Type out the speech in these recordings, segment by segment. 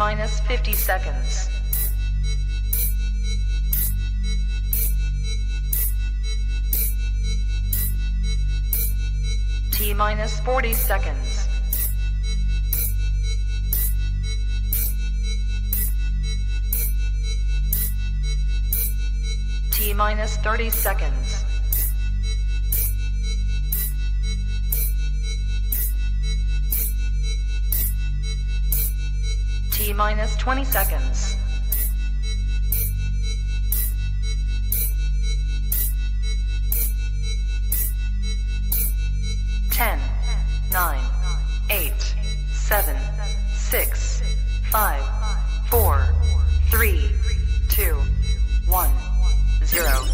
minus 50 seconds. T minus 40 seconds. T minus 30 seconds. T minus 20 seconds. Ten, 9, 8, 7, 6, 5, 4, 3, 2, 1, 0.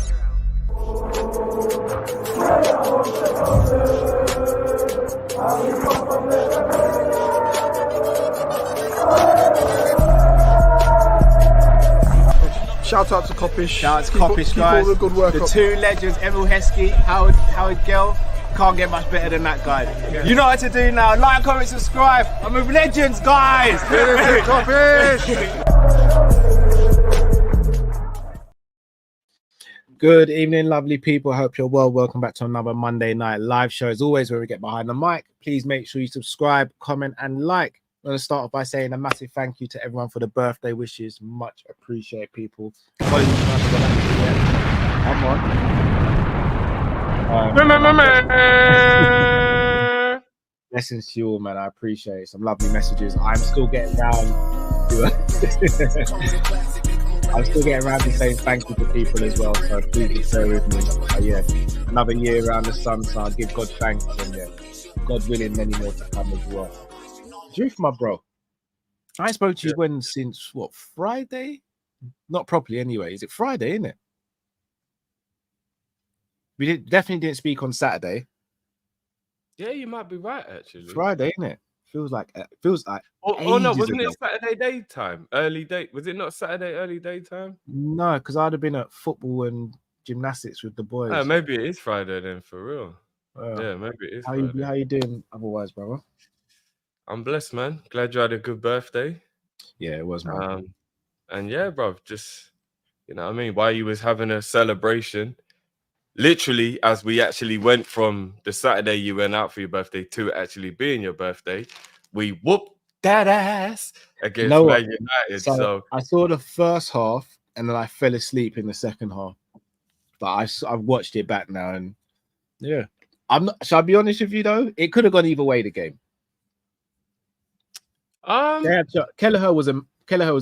Shout out to Kopish. Shout out to Kopish, guys. Keep all the good work the up. two legends, Emil Heskey, Howard Gill. Can't get much better than that guy. Yeah. You know what to do now. Like, comment, subscribe. I'm with legends, guys. Kopish. Good evening, lovely people. I hope you're well. Welcome back to another Monday night live show. As always, where we get behind the mic. Please make sure you subscribe, comment, and like. I'm going to start off by saying a massive thank you to everyone for the birthday wishes. Much appreciate, people. Come on. Blessings to you all, man. I appreciate it. Some lovely messages. I'm still getting round to saying thank you to people as well. So please be fair with me. Yeah, another year around the sun, so I'll give God thanks, and yeah, God willing, many more to come as well. Truth, my bro. I spoke to you since what, Friday? Not properly anyway. Is it Friday, isn't it? We definitely didn't speak on Saturday. Yeah, you might be right, actually. Friday, isn't it? Feels like Oh no, wasn't it Saturday daytime? Early day? Was it not Saturday early daytime? No, because I'd have been at football and gymnastics with the boys. Maybe it is Friday then, for real. Yeah, maybe it is. How you doing otherwise, brother? I'm blessed, man. Glad you had a good birthday. Yeah, it was, man. And yeah, bro, just, you know what I mean? While you was having a celebration, literally, as we actually went from the Saturday you went out for your birthday to actually being your birthday, we whooped that ass against Man United. So I saw the first half and then I fell asleep in the second half. But I've watched it back now, and yeah. Shall I be honest with you though? It could have gone either way, the game. Kelleher was a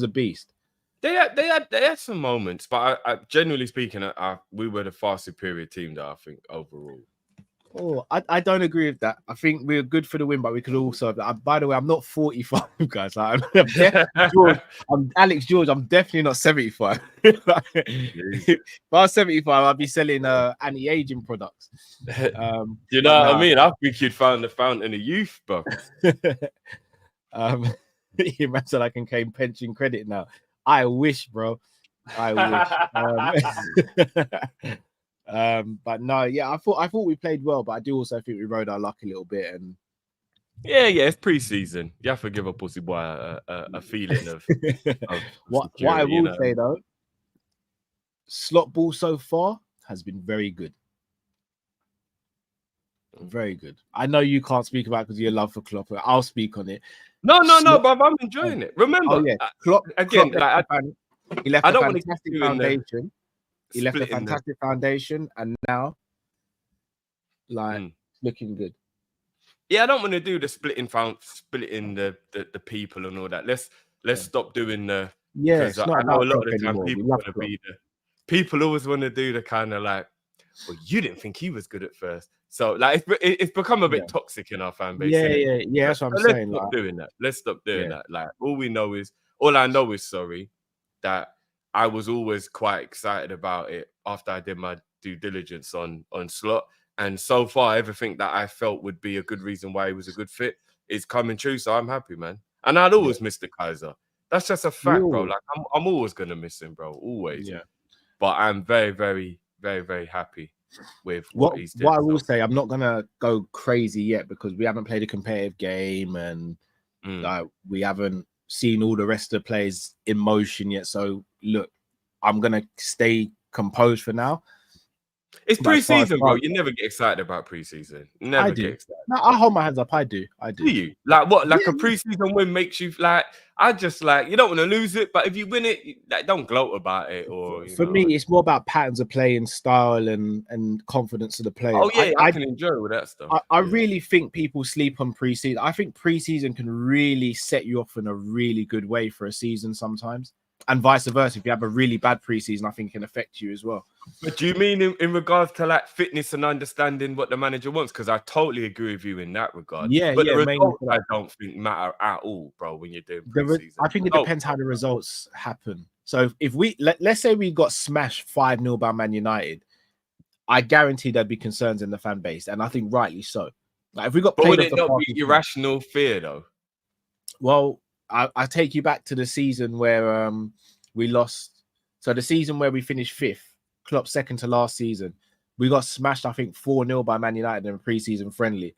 beast. They had some moments, but I generally speaking, we were the far superior team, though, I think, overall. Oh, I don't agree with that. I think we were good for the win, but we could also. By the way, I'm not 45, guys. I'm Alex George. I'm definitely not 75. If I was 75, I'd be selling anti-aging products. You know what I mean? I think you'd found the fountain of youth, bro. You imagine I can claim pension credit now. I wish, bro. I wish. But no, yeah, I thought we played well, but I do also think we rode our luck a little bit. And yeah, it's preseason. You have to give a pussy boy a feeling of what I will say though, slot ball so far has been very good. Very good. I know you can't speak about it because of your love for Klopp. I'll speak on it. No, bro. I'm enjoying it. Remember, Klopp again. He left a fantastic foundation. He left a fantastic foundation, and now, looking good. Yeah, I don't want to do the splitting the people and all that. Let's stop doing the. Yeah, it's not I know a lot Klopp of the time anymore. people want to be people always want to do the kind of like, well, you didn't think he was good at first, so like it's become a bit toxic in our fan base. Yeah. That's what I'm saying. Let's stop doing that. Let's stop doing that. Like all I know is that I was always quite excited about it after I did my due diligence on Slot, and so far everything that I felt would be a good reason why he was a good fit is coming true. So I'm happy, man. And I'd always miss the Kaiser. That's just a fact, bro. Like I'm always gonna miss him, bro. Always. Yeah. But I'm very, very, very, very happy with what he's doing. What I will say, I'm not gonna go crazy yet because we haven't played a competitive game and we haven't seen all the rest of the players in motion yet. So look, I'm gonna stay composed for now. It's But as far as preseason, bro. You never get excited about preseason. You I never do. get excited. No, I hold my hands up. I do. Do you? Like what? Like Yeah. a preseason win makes you like, I just like, you don't want to lose it, but if you win it, like, don't gloat about it. Or For me, it's more about patterns of play and style and confidence of the player. Oh yeah, I can enjoy all that stuff. I really think people sleep on preseason. I think preseason can really set you off in a really good way for a season sometimes, and vice versa. If you have a really bad preseason, I think it can affect you as well. But do you mean in regards to like fitness and understanding what the manager wants? Because I totally agree with you in that regard. Yeah, but yeah, the mainly results I don't think matter at all, bro. When you're doing preseason, I think it depends how the results happen. So if we let's say we got smashed 5-0 by Man United, I guarantee there'd be concerns in the fan base, and I think rightly so. Like if we got, but played would it not be irrational fear though? Well, I take you back to the season where we lost. So the season where we finished 5th, Klopp's second to last season, we got smashed, I think 4-0 by Man United in a preseason friendly.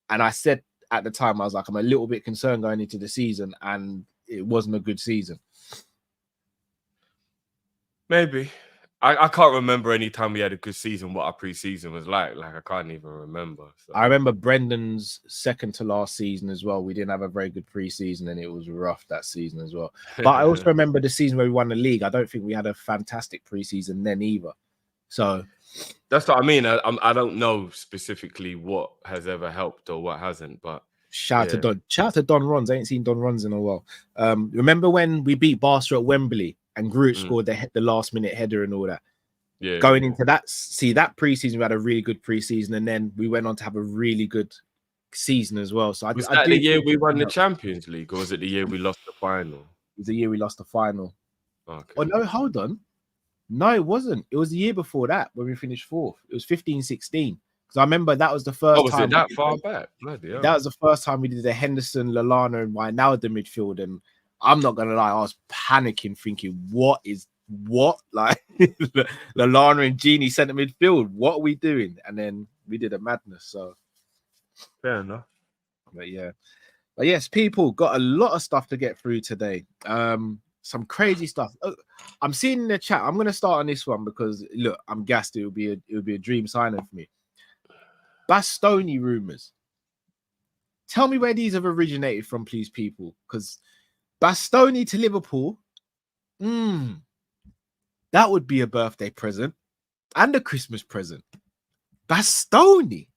And I said at the time, I was like, I'm a little bit concerned going into the season, and it wasn't a good season. Maybe. I can't remember any time we had a good season, what our preseason was like. Like, I can't even remember. So. I remember Brendan's second to last season as well. We didn't have a very good preseason, and it was rough that season as well. But I also remember the season where we won the league. I don't think we had a fantastic preseason then either. So that's what I mean. I don't know specifically what has ever helped or what hasn't, but shout out to Don Rons. I ain't seen Don Rons in a while. Remember when we beat Barca at Wembley and Groot scored the last minute header and all that? Yeah. Going into that preseason, we had a really good preseason, and then we went on to have a really good season as well. So was that the year we won the Champions League, or was it the year we lost the final? It was the year we lost the final. Okay. Oh no, hold on. No, it wasn't. It was the year before that when we finished 4th. It was 15-16. Because I remember that was the first time. Was it that far back? Bloody hell. That was the first time we did the Henderson, Lallana, and Wijnaldum midfield. And I'm not gonna lie, I was panicking, thinking, what? Like Lallana and Genie centre midfield. What are we doing? And then we did a madness. So fair enough. But yes, people got a lot of stuff to get through today. Some crazy stuff. I'm seeing in the chat. I'm gonna start on this one because look, I'm gassed. It would be a dream signing for me. Bastoni rumors. Tell me where these have originated from, please, people. Because Bastoni to Liverpool, that would be a birthday present and a Christmas present. Bastoni.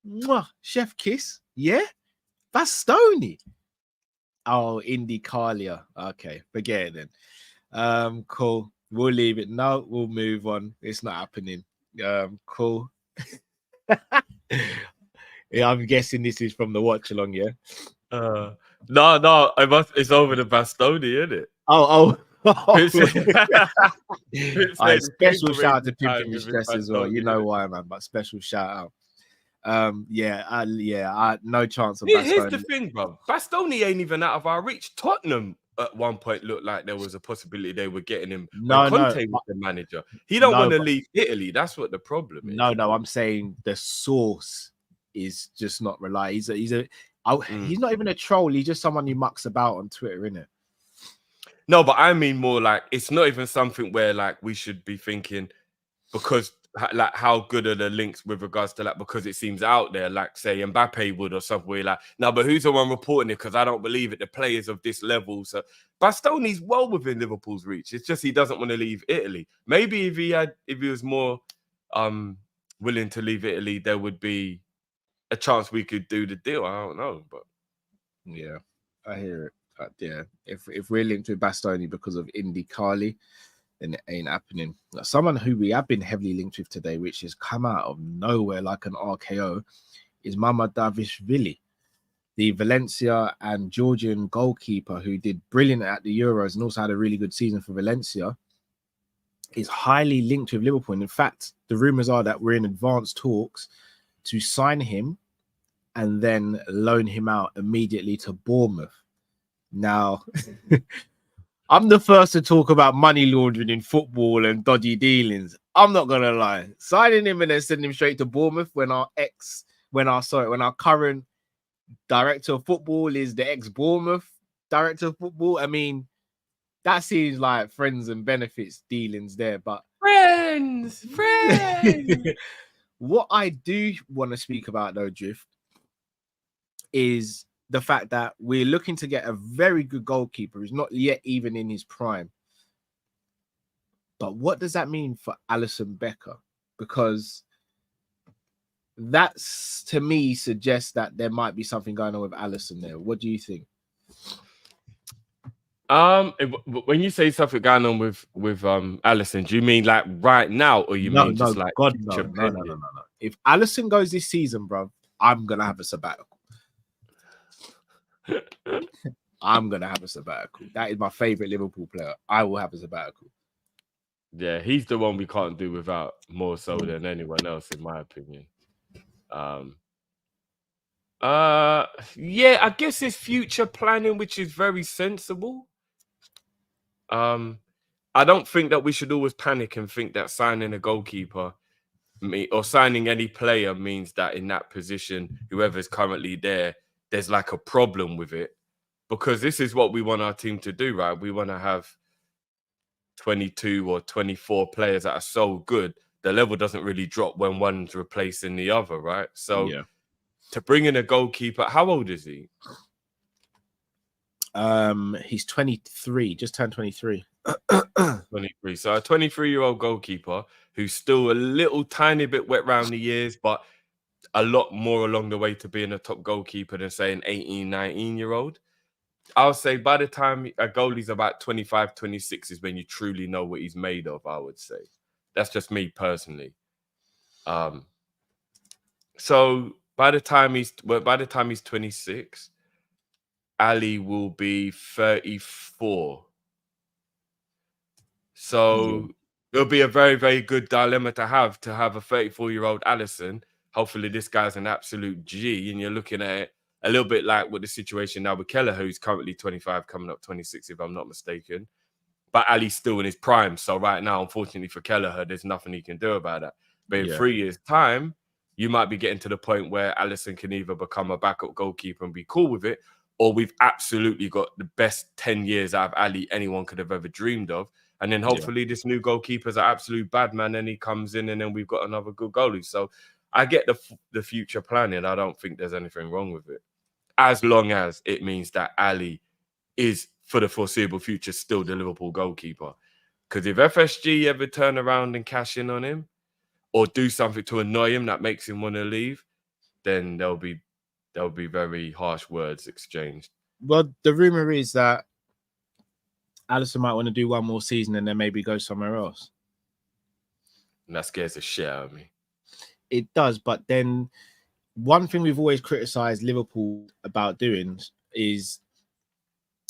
Mwah. Chef kiss. Yeah? Bastoni. Oh, Indy Kalia. Okay, forget it then. Cool. We'll leave it. No, we'll move on. It's not happening. Cool. Yeah, I'm guessing this is from the watch along, yeah. No, it's over the Bastoni, isn't it? Oh. Special shout out to Pimpin' Mistress as well. You know why, man, but special shout out. No chance of Bastoni. Here's the thing, bro. Bastoni ain't even out of our reach. Tottenham at one point looked like there was a possibility they were getting him. Conte was the manager. He don't want to leave Italy. That's what the problem is. No, I'm saying the source is just not reliable. He's not even a troll. He's just someone who mucks about on Twitter, innit? No, but I mean more like it's not even something where like we should be thinking because like how good are the links with regards to like because it seems out there like say Mbappe would or something where like no, but who's the one reporting it because I don't believe it. The players of this level, so Bastoni's well within Liverpool's reach. It's just he doesn't want to leave Italy. Maybe if he was more willing to leave Italy, there would be a chance we could do the deal. I don't know, but yeah, I hear it. Yeah, if we're linked with Bastoni because of Indy Carly, then it ain't happening. Someone who we have been heavily linked with today, which has come out of nowhere like an RKO, is Mamardashvili, the Valencia and Georgian goalkeeper who did brilliant at the Euros and also had a really good season for Valencia, is highly linked with Liverpool. And in fact, the rumors are that we're in advanced talks to sign him and then loan him out immediately to Bournemouth. Now, I'm the first to talk about money laundering in football and dodgy dealings. I'm not gonna lie. Signing him and then sending him straight to Bournemouth when our current director of football is the ex-Bournemouth. director of football. I mean, that seems like friends and benefits dealings there. But friends. What I do want to speak about, though, Drift, is the fact that we're looking to get a very good goalkeeper who's not yet even in his prime. But what does that mean for Alisson Becker? Because that's, to me, suggests that there might be something going on with Alisson there. What do you think? When you say something going on with Alisson, do you mean like right now, or you mean just like God, no. If Alisson goes this season, bro, I'm gonna have a sabbatical. I'm gonna have a sabbatical. That is my favorite Liverpool player. I will have a sabbatical. Yeah, he's the one we can't do without more so than anyone else, in my opinion. Yeah, I guess it's future planning, which is very sensible. I don't think that we should always panic and think that signing a goalkeeper or signing any player means that in that position, whoever's currently there, there's like a problem with it. Because this is what we want our team to do, right? We want to have 22 or 24 players that are so good, the level doesn't really drop when one's replacing the other, right? So to bring in a goalkeeper, how old is he? He's 23, just turned 23. 23. So a 23-year-old goalkeeper who's still a little tiny bit wet round the ears, but a lot more along the way to being a top goalkeeper than, say, an 18, 19-year-old. I'll say by the time a goalie's about 25, 26 is when you truly know what he's made of, I would say. That's just me personally. So by the time he's 26, Ali will be 34. So it'll be a very, very good dilemma to have a 34-year-old Alisson. Hopefully this guy's an absolute G, and you're looking at it a little bit like with the situation now with Kelleher, who's currently 25, coming up 26, if I'm not mistaken. But Ali's still in his prime. So right now, unfortunately for Kelleher, there's nothing he can do about that. But in 3 years' time, you might be getting to the point where Alisson can either become a backup goalkeeper and be cool with it, or we've absolutely got the best 10 years out of Ali anyone could have ever dreamed of. And then hopefully this new goalkeeper's an absolute bad man, and he comes in and then we've got another good goalie. So I get the future planning. I don't think there's anything wrong with it, as long as it means that Ali is, for the foreseeable future, still the Liverpool goalkeeper. Because if FSG ever turn around and cash in on him or do something to annoy him that makes him want to leave, then there'll be very harsh words exchanged. Well, the rumor is that Alisson might want to do one more season and then maybe go somewhere else. And that scares the shit out of me. It does, but then one thing we've always criticized Liverpool about doing is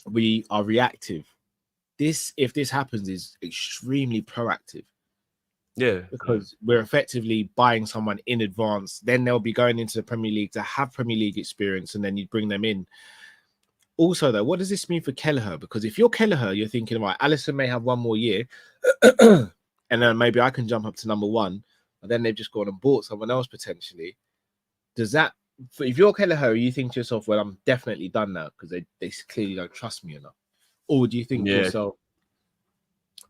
we are reactive. If this happens, is extremely proactive. Yeah, because we're effectively buying someone in advance. Then they'll be going into the Premier League to have Premier League experience, and then you bring them in. Also, though, what does this mean for Kelleher? Because if you're Kelleher, you're thinking, right, Alisson may have one more year, and then maybe I can jump up to number one. But then they've just gone and bought someone else potentially. Does that, if you're Kelleher, you think to yourself, well, I'm definitely done now because they clearly don't trust me enough? Or do you think to yourself,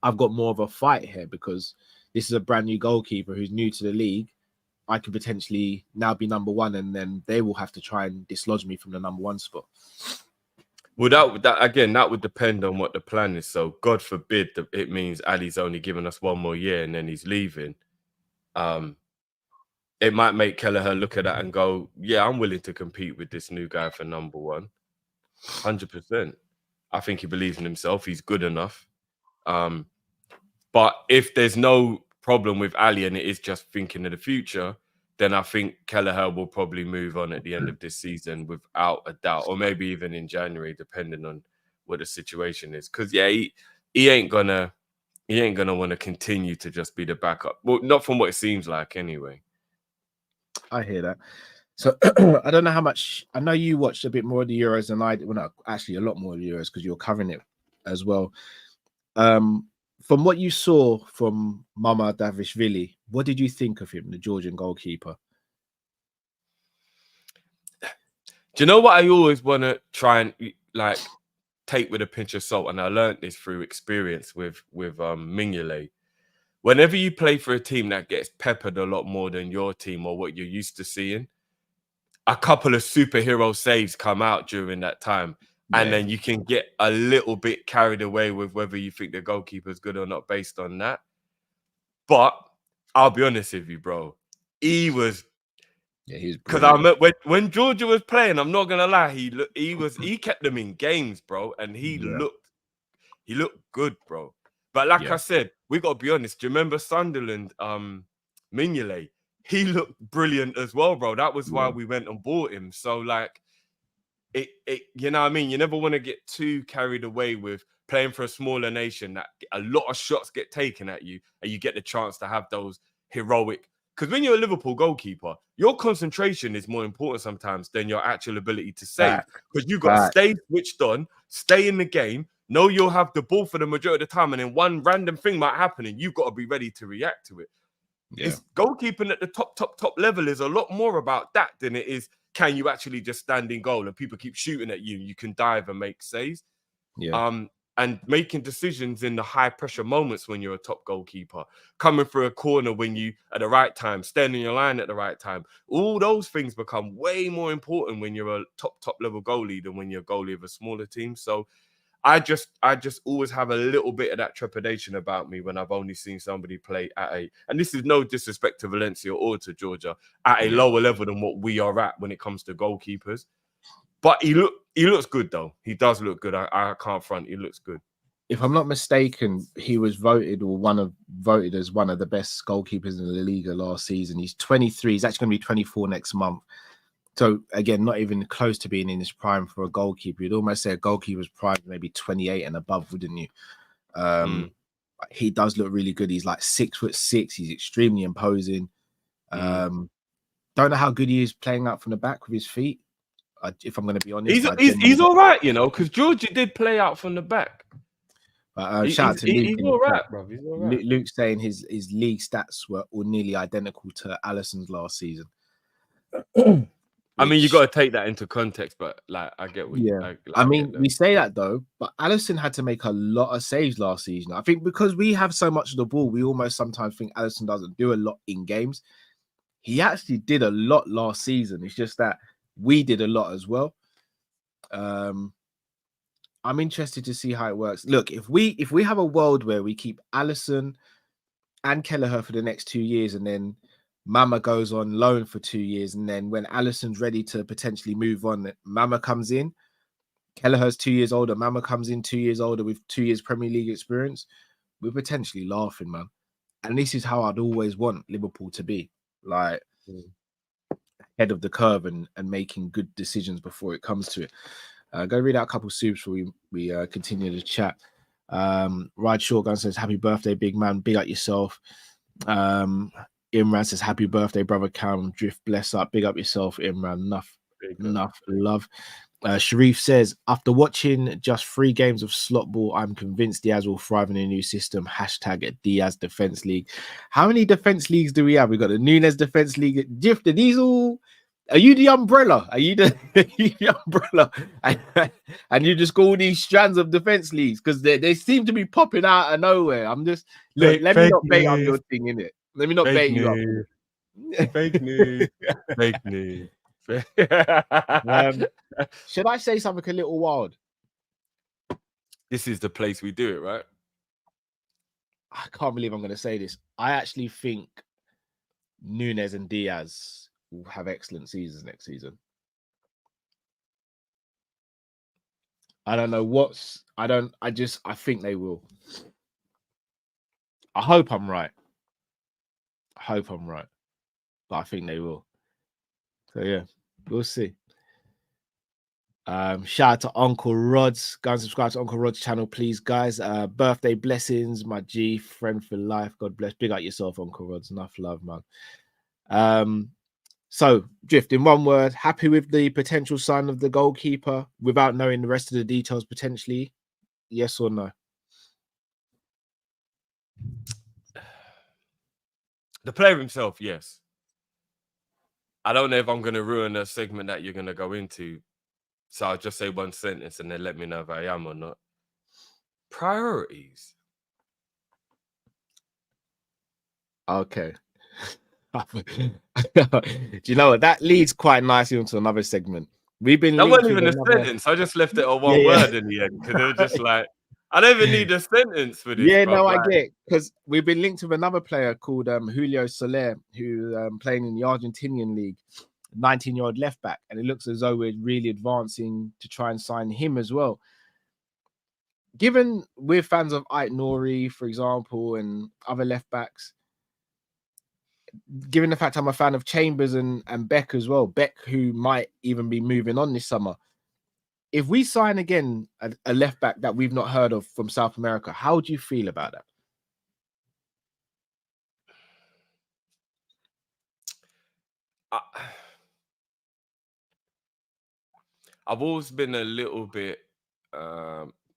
I've got more of a fight here because this is a brand new goalkeeper who's new to the league. I could potentially now be number one, and then they will have to try and dislodge me from the number one spot. Well, that would depend on what the plan is. So, God forbid that it means Ali's only giving us one more year and then he's leaving. It might make Kelleher look at that and go, "Yeah, I'm willing to compete with this new guy for number one, 100%." I think he believes in himself. He's good enough. But if there's no problem with Ali and it is just thinking of the future, then I think Kelleher will probably move on at the end of this season without a doubt, or maybe even in January, depending on what the situation is. Because he ain't gonna want to continue to just be the backup. Well, not from what it seems like, anyway. I hear that. So I don't know how much. I know you watched a bit more of the Euros than I did. Well, no, actually, a lot more of the Euros because you're covering it as well. From what you saw from Mamardashvili, what did you think of him, the Georgian goalkeeper? Do you know what I always want to try and like take with a pinch of salt, and I learned this through experience with Mignolet. Whenever you play for a team that gets peppered a lot more than your team or what you're used to seeing, a couple of superhero saves come out during that time. And then you can get a little bit carried away with whether you think the goalkeeper's good or not based on that. But I'll be honest with you, bro. He was... Yeah, he's because when Georgia was playing, I'm not gonna lie, he kept them in games, bro, and he looked good, bro. But like I said, we gotta be honest. Do you remember Sunderland, Mignolet? He looked brilliant as well, bro. That was why we went and bought him. So like, it you know what I mean? You never want to get too carried away with playing for a smaller nation that a lot of shots get taken at you, and you get the chance to have those heroic. Because when you're a Liverpool goalkeeper, your concentration is more important sometimes than your actual ability to save. Because you've got to stay switched on, stay in the game, know you'll have the ball for the majority of the time, and then one random thing might happen, and you've got to be ready to react to it. It's goalkeeping at the top level is a lot more about that than it is, can you actually just stand in goal and people keep shooting at you, you can dive and make saves. And making decisions in the high pressure moments when you're a top goalkeeper, coming through a corner when you at the right time, staying in your line at the right time. All those things become way more important when you're a top level goalie than when you're a goalie of a smaller team. So I just always have a little bit of that trepidation about me when I've only seen somebody play at and this is no disrespect to Valencia or to Georgia, at a lower level than what we are at when it comes to goalkeepers. But he looks good, though. He does look good. I can't front. He looks good. If I'm not mistaken, he was voted as one of the best goalkeepers in the Liga last season. He's 23. He's actually going to be 24 next month. So, again, not even close to being in his prime for a goalkeeper. You'd almost say a goalkeeper's prime, maybe 28 and above, wouldn't you? He does look really good. He's like 6'6". He's extremely imposing. Don't know how good he is playing out from the back with his feet. If I'm going to be honest, he's all right, you know, because Georgia did play out from the back. Shout out to Luke. He's all right, bro. He's all right. Luke saying his league stats were all nearly identical to Alisson's last season. I mean, you got to take that into context, but like, I get what we say that though, but Alisson had to make a lot of saves last season. I think because we have so much of the ball, we almost sometimes think Alisson doesn't do a lot in games. He actually did a lot last season. It's just that we did a lot as well. I'm interested to see how it works. Look, if we have a world where we keep Alisson and Kelleher for the next 2 years, and then Mama goes on loan for 2 years, and then when Alisson's ready to potentially move on, Mama comes in. Kelleher's 2 years older. Mama comes in 2 years older with 2 years Premier League experience. We're potentially laughing, man. And this is how I'd always want Liverpool to be, like head of the curve and making good decisions before it comes to it. Go read out a couple of soups before we continue the chat. Ride Shotgun says, happy birthday, big man. Big up yourself. Imran says, happy birthday, brother Cam. Drift, bless up. Big up yourself, Imran. Enough love. Sharif says, after watching just 3 games of slot ball, I'm convinced Diaz will thrive in a new system. Hashtag Diaz Defense League. How many defense leagues do we have? We got the Nunes Defense League. Drift, are these all... Are you the umbrella? Are you the umbrella? And you just go all these strands of defense leagues because they seem to be popping out of nowhere. I'm just let me not bait on your thing, innit? Let me not bait you up. Fake news. Fake news. Should I say something a little wild? This is the place we do it, right? I can't believe I'm going to say this. I actually think Nunes and Diaz will have excellent seasons next season. I don't know I think they will. I hope I'm right. But I think they will. So yeah, we'll see. Shout out to Uncle Rod's. Go and subscribe to Uncle Rod's channel, please, guys. Birthday blessings, my G, friend for life. God bless. Big up yourself, Uncle Rod's. Enough love, man. So, Drift, in one word, happy with the potential sign of the goalkeeper without knowing the rest of the details potentially? Yes or no? The player himself, yes. I don't know if I'm going to ruin a segment that you're going to go into. So I'll just say one sentence and then let me know if I am or not. Priorities. Okay. Do you know what? That leads quite nicely into another segment. We've been That linked wasn't with even a another... sentence. I just left it on one word in the end because it was just like, I don't even need a sentence for this. Yeah, bro. no, Like, I get, because we've been linked with another player called Julio Soler, who playing in the Argentinian league, 19-year-old left back, and it looks as though we're really advancing to try and sign him as well. Given we're fans of Ait Nouri, for example, and other left backs, given the fact I'm a fan of Chambers and Beck as well, Beck, who might even be moving on this summer, if we sign again a left back that we've not heard of from South America, how do you feel about that? I've always been a little bit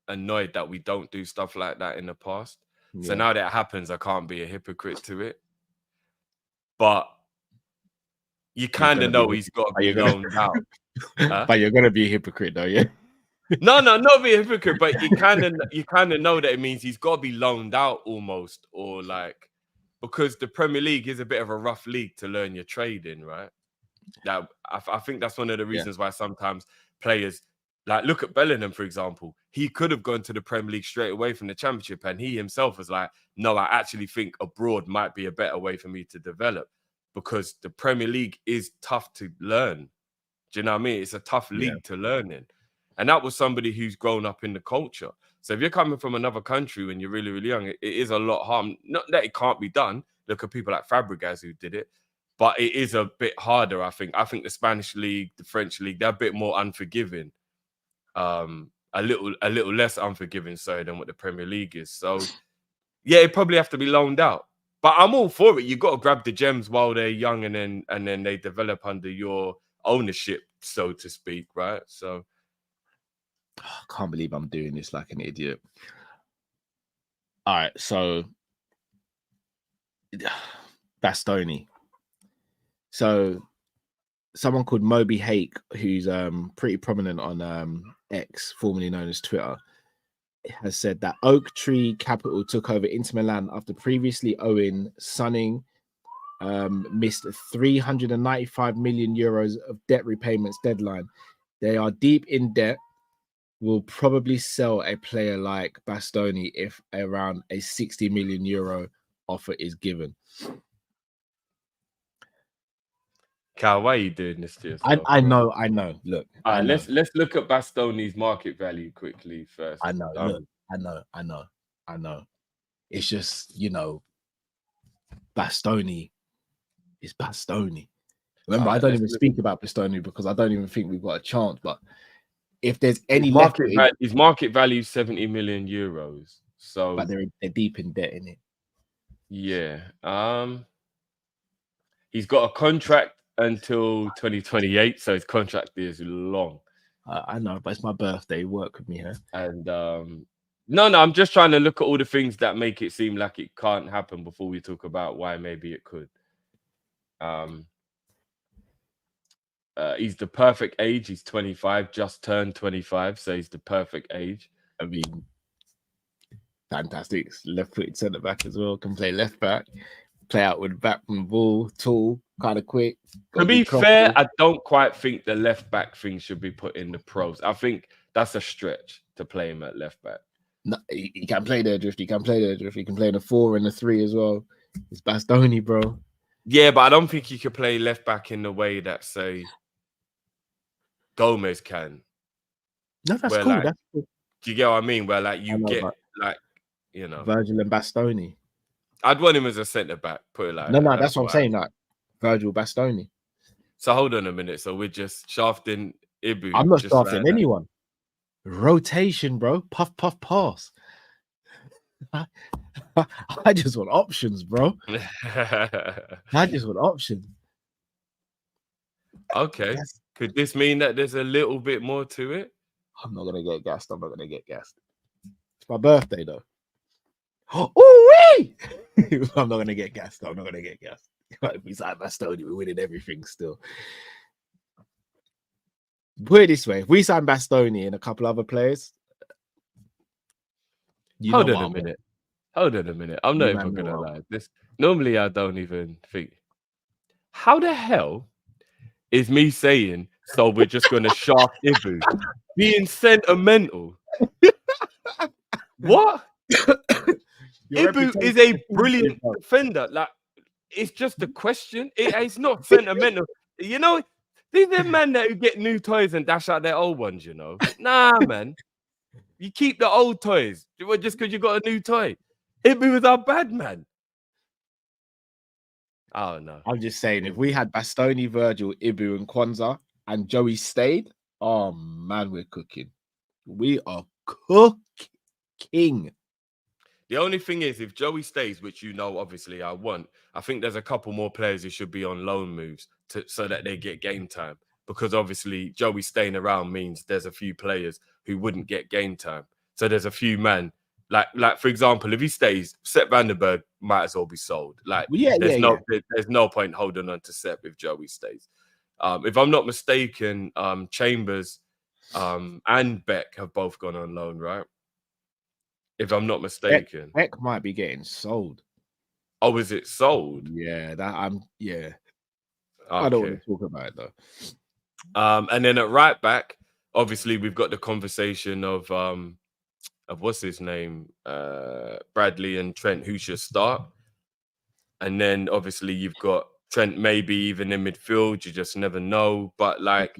annoyed that we don't do stuff like that in the past. So now that it happens, I can't be a hypocrite to it. But you kind of know he's got to be loaned out. But you're gonna be a hypocrite, though, yeah. No, not be a hypocrite, but you kind of know that it means he's got to be loaned out almost, or like, because the Premier League is a bit of a rough league to learn your trade in, right? That I think that's one of the reasons why sometimes players, like, look at Bellingham, for example. He could have gone to the Premier League straight away from the Championship, and he himself was like, no, I actually think abroad might be a better way for me to develop, because the Premier League is tough to learn. Do you know what I mean? It's a tough league to learn in. And that was somebody who's grown up in the culture. So if you're coming from another country when you're really, really young, it is a lot harm. Not that it can't be done. Look at people like Fabregas who did it. But it is a bit harder, I think. I think the Spanish league, the French league, they're a bit more unforgiving. A little less unforgiving, sorry, than what the Premier League is. So, yeah, it probably have to be loaned out. But I'm all for it. You've got to grab the gems while they're young, and then they develop under your ownership, so to speak, right? So I can't believe I'm doing this like an idiot. All right, so Bastoni. So someone called Moby Hake, who's pretty prominent on X, formerly known as Twitter, has said that Oak Tree Capital took over Inter Milan after previously owing Sunning missed 395 million euros of debt repayments deadline. They are deep in debt. Will probably sell a player like Bastoni if around a 60 million euro offer is given. Cal, why are you doing this to yourself? I know. Look, all right, let's look at Bastoni's market value quickly first. I know. Look, I know. It's just, Bastoni is Bastoni. Remember, I don't even speak about Bastoni because I don't even think we've got a chance. But if there's any his market value is 70 million euros. So, but they're deep in debt, in it. Yeah. He's got a contract until 2028, so his contract is long. I know, but it's my birthday. Work with me, huh? And no, I'm just trying to look at all the things that make it seem like it can't happen before we talk about why maybe it could. He's the perfect age. He's 25, just turned 25, so he's the perfect age. I mean, fantastic. Left-footed centre back as well. Can play left back. Play out with back from the ball. Tall, kind of quick. To be fair, I don't quite think the left back thing should be put in the pros. I think that's a stretch to play him at left back. No, he can play there, Drift. He can play there, Drift. He can play in the 4 and the 3 as well. It's Bastoni, bro. Yeah, but I don't think he could play left back in the way that, say, Gomez can. No, that's cool. That's cool. Do you get what I mean? Where Virgil and Bastoni. I'd want him as a centre back. Put it like no, that's what I'm saying. Like Virgil, Bastoni. So hold on a minute. So we're just shafting Ibu. I'm not shafting anyone. Rotation, bro. Puff, puff, pass. I just want options, bro. I just want options. Okay. Yes. Could this mean that there's a little bit more to it? I'm not gonna get gassed. It's my birthday though. Oh, I'm not gonna get gassed. Besides Bastoni, we're winning everything still. Put it this way: if we sign Bastoni and a couple other players, Hold on a minute. I'm not You even man know gonna what I lie. This normally I don't even think. How the hell is me saying so? We're just gonna shaft Ibu being sentimental. What? Your Ibu reputation is a precedes you, brilliant bro. defender. Like it's just a question. It's not sentimental. You know, these are men that who get new toys and dash out their old ones. You know, nah, man. You keep the old toys just because you got a new toy. Ibu was our bad man. Oh no. I'm just saying, if we had Bastoni, Virgil, Ibu, and Kwanzaa, and Joey stayed, oh man, we're cooking. We are cooking. The only thing is, if Joey stays, which you know, obviously I want, I think there's a couple more players who should be on loan moves so that they get game time. Because obviously Joey staying around means there's a few players who wouldn't get game time. So there's a few men, like for example, if he stays, Sepp Vandenberg might as well be sold. Like there's no point holding on to Sepp if Joey stays. If I'm not mistaken, Chambers and Beck have both gone on loan, right? If I'm not mistaken. Beck might be getting sold. Oh, is it sold? Yeah, Okay. I don't want to talk about it though. And then at right back, obviously we've got the conversation of what's his name? Bradley and Trent, who should start. And then obviously you've got Trent maybe even in midfield, you just never know. But like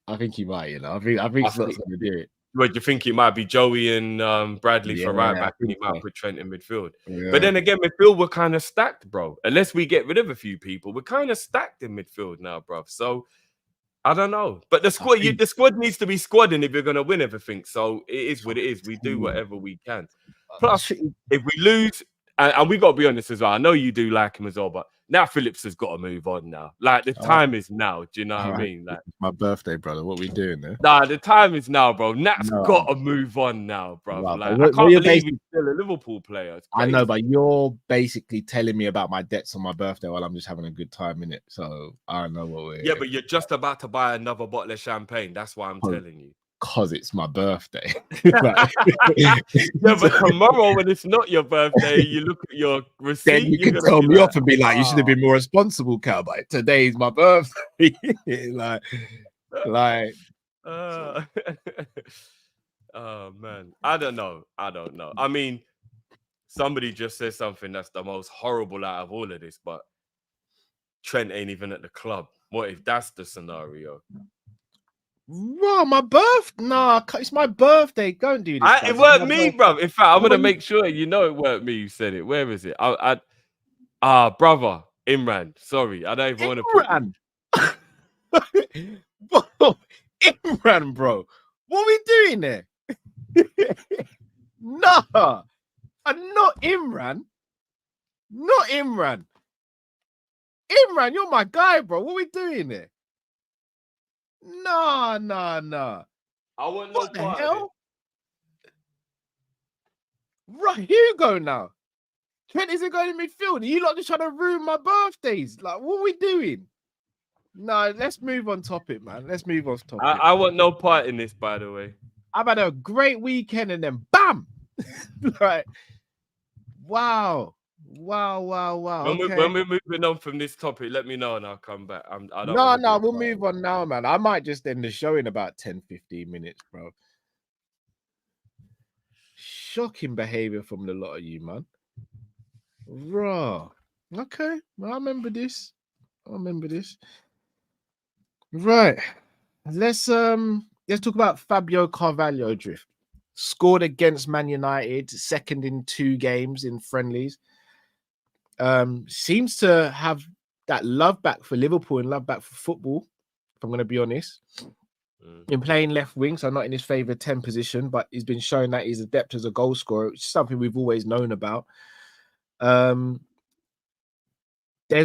I think he might, you know. I think Slot's gonna do it. What, you think it might be Joey and Bradley for right back, and he might put Trent in midfield. Yeah. But then again, midfield, we're kind of stacked, bro. Unless we get rid of a few people, we're kind of stacked in midfield now, bro. So I don't know. But the squad, the squad needs to be squadding if you're going to win everything. So it is what it is. We do whatever we can. Plus, if we lose, and we got to be honest as well, I know you do like him as well, but now Phillips has got to move on now. Like, the time is now. Do you know what I mean? Like, it's my birthday, brother. What we doing there? Nah, the time is now, bro. Nat's got to move on now, bro. Wow, like, I can't believe he's still a Liverpool player. I know, but you're basically telling me about my debts on my birthday while I'm just having a good time in it. So I don't know what we're... Yeah, but you're just about to buy another bottle of champagne. That's why I'm telling you. Because it's my birthday. Yeah, but tomorrow when it's not your birthday, you look at your receipt. Then you can tell me off and be like, you should have been more responsible, Cal. But today's my birthday. Oh man, I don't know. I mean, somebody just said something that's the most horrible out of all of this, but Trent ain't even at the club. What if that's the scenario? Bro, my birthday? Nah, it's my birthday. Don't do this. It weren't me, bro. In fact, I'm gonna make sure you know it weren't me who said it. Where is it? Brother, Imran. Sorry, I don't even want to put Imran, bro. What are we doing there? Nah, I'm not Imran. Not Imran. Imran, you're my guy, bro. What are we doing there? Nah. I want no part of it. Right, Hugo now. Trent isn't going in midfield. You lot just trying to ruin my birthdays. Like, what are we doing? No, let's move on topic, man. Let's move on topic. I want no part in this, by the way. I've had a great weekend and then bam! Like, wow. When we're moving on from this topic, let me know and I'll come back. We'll move on now, man. I might just end the show in about 10-15 minutes, bro. Shocking behavior from the lot of you, man. Raw. Okay, I remember this. Right. Let's talk about Fabio Carvalho drift. Scored against Man United, second in 2 games in friendlies. Seems to have that love back for Liverpool and love back for football, if I'm going to be honest. Been playing left wing, so not in his favourite 10 position, but he's been showing that he's adept as a goal scorer, which is something we've always known about. There's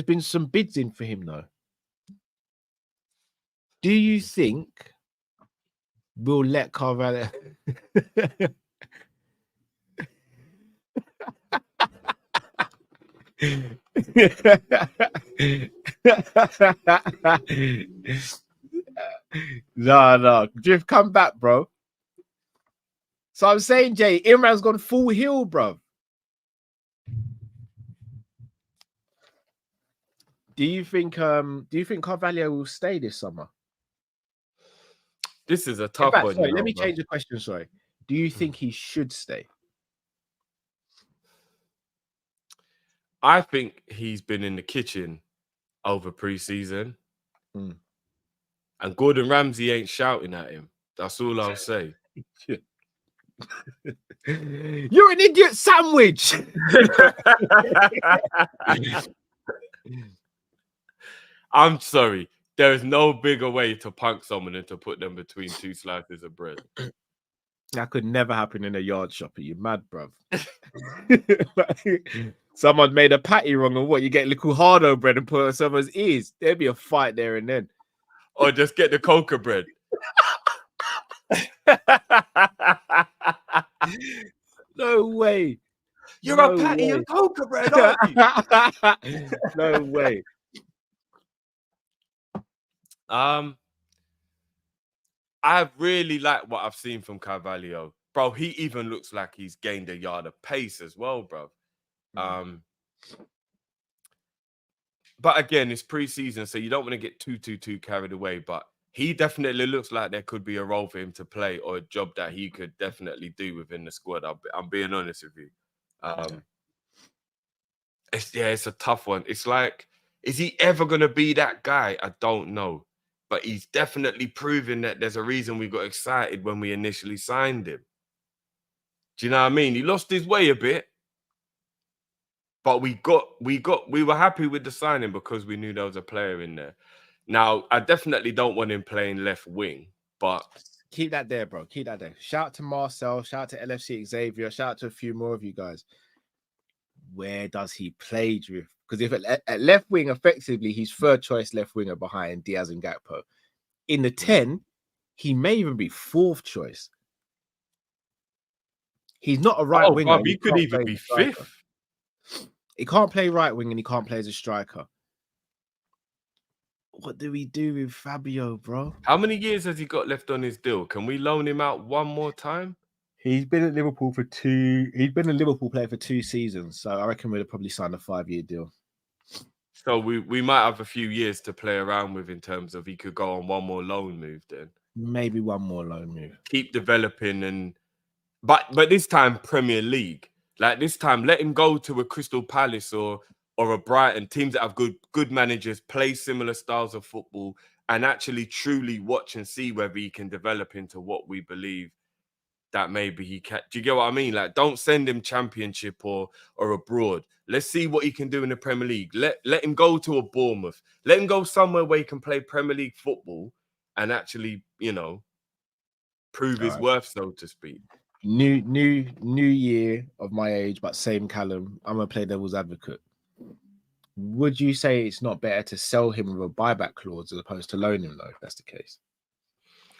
been some bids in for him, though. Do you think we'll let Carvalho... No. Drift, come back, bro. So I'm saying, Jay, Imran's gone full heel, bro. Do you think Carvalho will stay this summer? This is a In tough fact, one. sorry, You know, let me bro. change the question. Sorry. Do you think he should stay? I think he's been in the kitchen over preseason. Mm. And Gordon Ramsay ain't shouting at him. That's all I'll say. You're an idiot sandwich. I'm sorry. There is no bigger way to punk someone than to put them between two slices of bread. That could never happen in a yard shop. Are you mad, bruv? Someone made a patty wrong, and what? You get little hardo bread and put it on someone's ears. There'd be a fight there and then. Or just get the coca bread. No way. You're No a patty way. and coca bread, aren't you? No way. I really like what I've seen from Carvalho. Bro, he even looks like he's gained a yard of pace as well, bro. But again, it's preseason, so you don't want to get too carried away. But he definitely looks like there could be a role for him to play or a job that he could definitely do within the squad. I'm being honest with you. It's a tough one. It's like, is he ever going to be that guy? I don't know. But he's definitely proven that there's a reason we got excited when we initially signed him. Do you know what I mean? He lost his way a bit. But we were happy with the signing because we knew there was a player in there. Now, I definitely don't want him playing left wing, but keep that there, bro. Keep that there. Shout out to Marcel, shout out to LFC Xavier, shout out to a few more of you guys. Where does he play, Drift? Because if at left wing, effectively, he's third choice left winger behind Diaz and Gakpo. In the 10, he may even be fourth choice. He's not a right winger. He could even be fifth. He can't play right wing and he can't play as a striker. What do we do with Fabio, bro? How many years has he got left on his deal? Can we loan him out one more time? He's been at Liverpool for he's been a Liverpool player for 2 seasons. So I reckon we'd have probably signed a 5-year deal. So we might have a few years to play around with in terms of he could go on one more loan move then. Maybe one more loan move. Keep developing but this time Premier League. Like this time, let him go to a Crystal Palace or a Brighton, teams that have good managers, play similar styles of football, and actually truly watch and see whether he can develop into what we believe that maybe he can. Do you get what I mean? Like, don't send him Championship or abroad. Let's see what he can do in the Premier League. Let him go to a Bournemouth. Let him go somewhere where he can play Premier League football and actually, prove his worth, so to speak. New year of my age, but same Callum. I'm gonna play devil's advocate. Would you say it's not better to sell him with a buyback clause as opposed to loan him, though, if that's the case?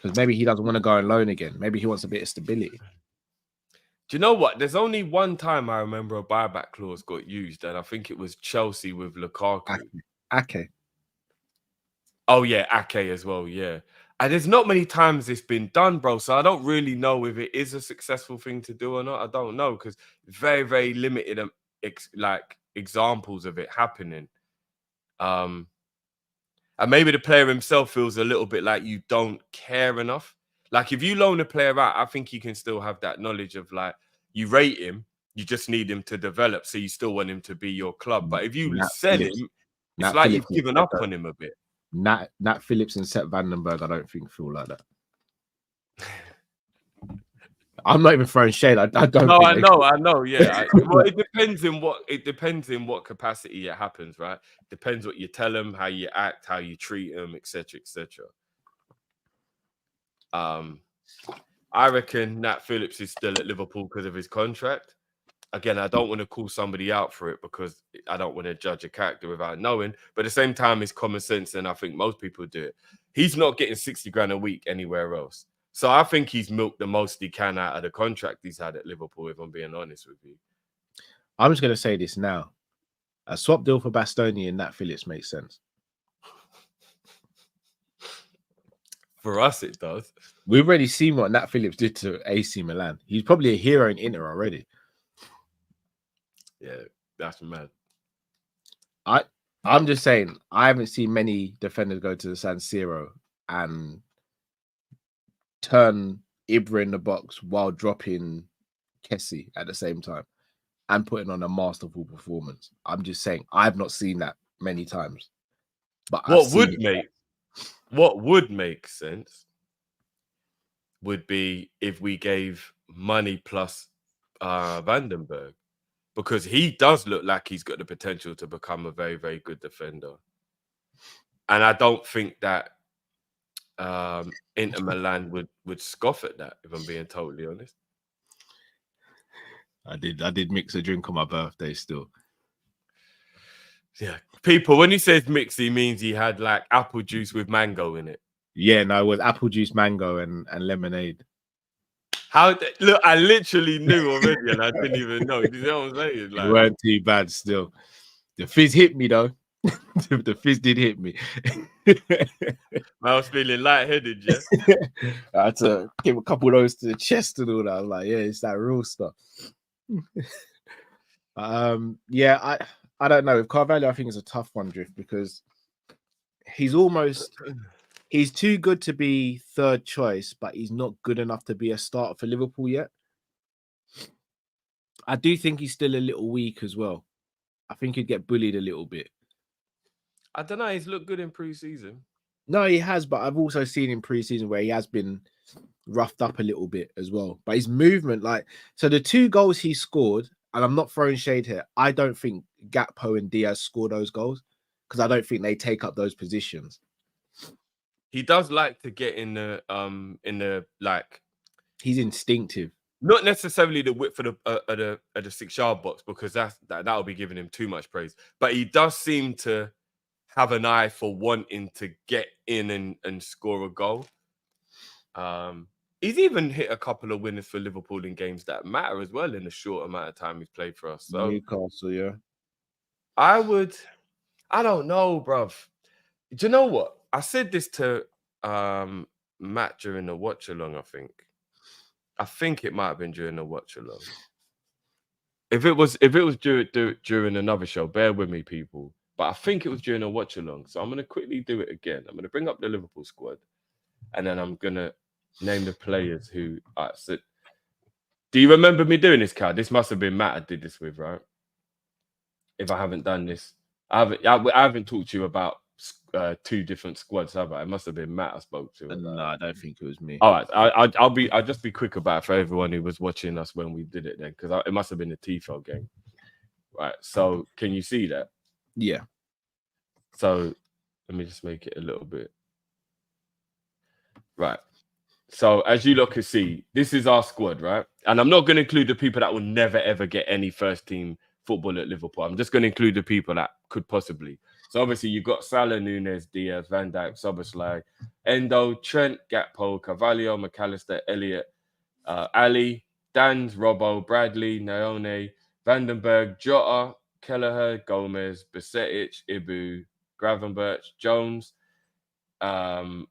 Because maybe he doesn't want to go on loan again. Maybe he wants a bit of stability. Do you know what? There's only one time I remember a buyback clause got used, and I think it was Chelsea with Lukaku. Ake. Oh, yeah, Ake as well, yeah. And there's not many times it's been done, bro. So I don't really know if it is a successful thing to do or not. I don't know because very, very limited examples of it happening. And maybe the player himself feels a little bit like you don't care enough. Like if you loan a player out, I think you can still have that knowledge of like you rate him, you just need him to develop. So you still want him to be your club. But if you sell him, it's like you've given up on him a bit. Nat Phillips and Sepp Vandenberg, I don't think feel like that. I'm not even throwing shade. I don't. No, I know. Yeah. Well, it depends in what capacity it happens, right? Depends what you tell them, how you act, how you treat them, etc., etc. I reckon Nat Phillips is still at Liverpool because of his contract. Again, I don't want to call somebody out for it because I don't want to judge a character without knowing. But at the same time, it's common sense, and I think most people do it. He's not getting 60 grand a week anywhere else. So I think he's milked the most he can out of the contract he's had at Liverpool, if I'm being honest with you. I'm just going to say this now. A swap deal for Bastoni and Nat Phillips makes sense. For us, it does. We've already seen what Nat Phillips did to AC Milan. He's probably a hero in Inter already. Yeah, that's mad. I'm just saying, I haven't seen many defenders go to the San Siro and turn Ibra in the box while dropping Kessie at the same time and putting on a masterful performance. I'm just saying, I've not seen that many times. But what would make sense would be if we gave money plus Vandenberg, because he does look like he's got the potential to become a very, very good defender. And I don't think that Inter Milan would scoff at that, if I'm being totally honest. I did mix a drink on my birthday still. Yeah. People, when he says mix, he means he had like apple juice with mango in it. Yeah, no, it was apple juice, mango, and lemonade. Look, I literally knew already, and I didn't even know. You know what I'm saying? Like, it weren't too bad still. The fizz hit me though. The fizz did hit me. I was feeling lightheaded, yeah. I had to give a couple of those to the chest and all that. I was like, yeah, it's that real stuff. Yeah, I don't know. With Carvalho, I think it's a tough one, Drift, because he's too good to be third choice, but he's not good enough to be a starter for Liverpool yet. I do think he's still a little weak as well. I think he'd get bullied a little bit. I don't know. He's looked good in pre-season. No, he has, but I've also seen in pre-season where he has been roughed up a little bit as well. But his movement, so the 2 goals he scored, and I'm not throwing shade here, I don't think Gakpo and Diaz score those goals because I don't think they take up those positions. He does like to get in the like. He's instinctive. Not necessarily the width of the 6-yard box, because that'll be giving him too much praise. But he does seem to have an eye for wanting to get in and score a goal. He's even hit a couple of winners for Liverpool in games that matter as well in the short amount of time he's played for us. So Newcastle, yeah. I don't know, bruv. Do you know what? I said this to Matt during the watch along, I think it might have been during the watch along. If it was during another show, bear with me, people. But I think it was during a watch along. So I'm gonna quickly do it again. I'm gonna bring up the Liverpool squad, and then I'm gonna name the players who said. Do you remember me doing this, Cal? This must have been Matt I did this with, right? If I haven't done this, I haven't talked to you about 2 different squads, have I? It must have been Matt I spoke to. No, I don't think it was me. All right, I'll just be quick about it for everyone who was watching us when we did it then, because it must have been the TFL game, right? So can you see that? Yeah. So let me just make it a little bit right. So as you lot can see, this is our squad, right? And I'm not going to include the people that will never ever get any first team football at Liverpool. I'm just going to include the people that could possibly. So obviously you've got Salah, Nunes, Diaz, Van Dijk, Szoboszlai, Endo, Trent, Gakpo, Carvalho, McAllister, Elliott, Ali, Danz, Robbo, Bradley, Naone, Vandenberg, Jota, Kelleher, Gomez, Besetic, Ibu, Gravenberch, Jones. I'm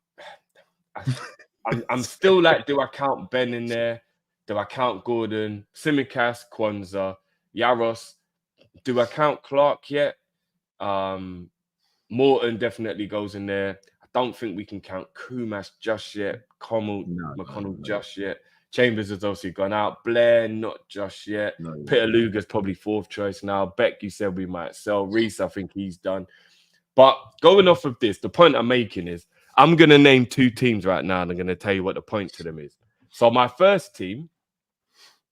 still like, do I count Ben in there? Do I count Gordon? Tsimikas, Kwanzaa, Yaros. Do I count Clark yet? Morton definitely goes in there. I don't think we can count Kumas just yet. McConnell just yet. Chambers has obviously gone out. Blair, not just yet. Peter Luger's probably 4th choice now. Beck, you said we might sell. Reese, I think he's done. But going off of this, the point I'm making is I'm going to name 2 teams right now, and I'm going to tell you what the point to them is. So my first team,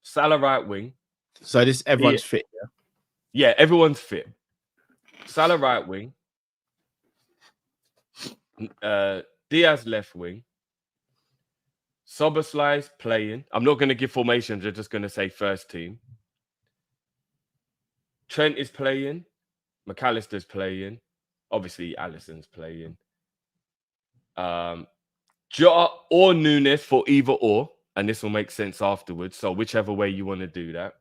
Salah right wing. So this everyone's fit, yeah? Yeah, everyone's fit. Salah right wing. Diaz left wing. Szoboszlai's playing. I'm not going to give formations. I'm just going to say first team. Trent is playing. McAllister's playing. Obviously, Alisson's playing. Jota or Nunes for either or. And this will make sense afterwards. So whichever way you want to do that.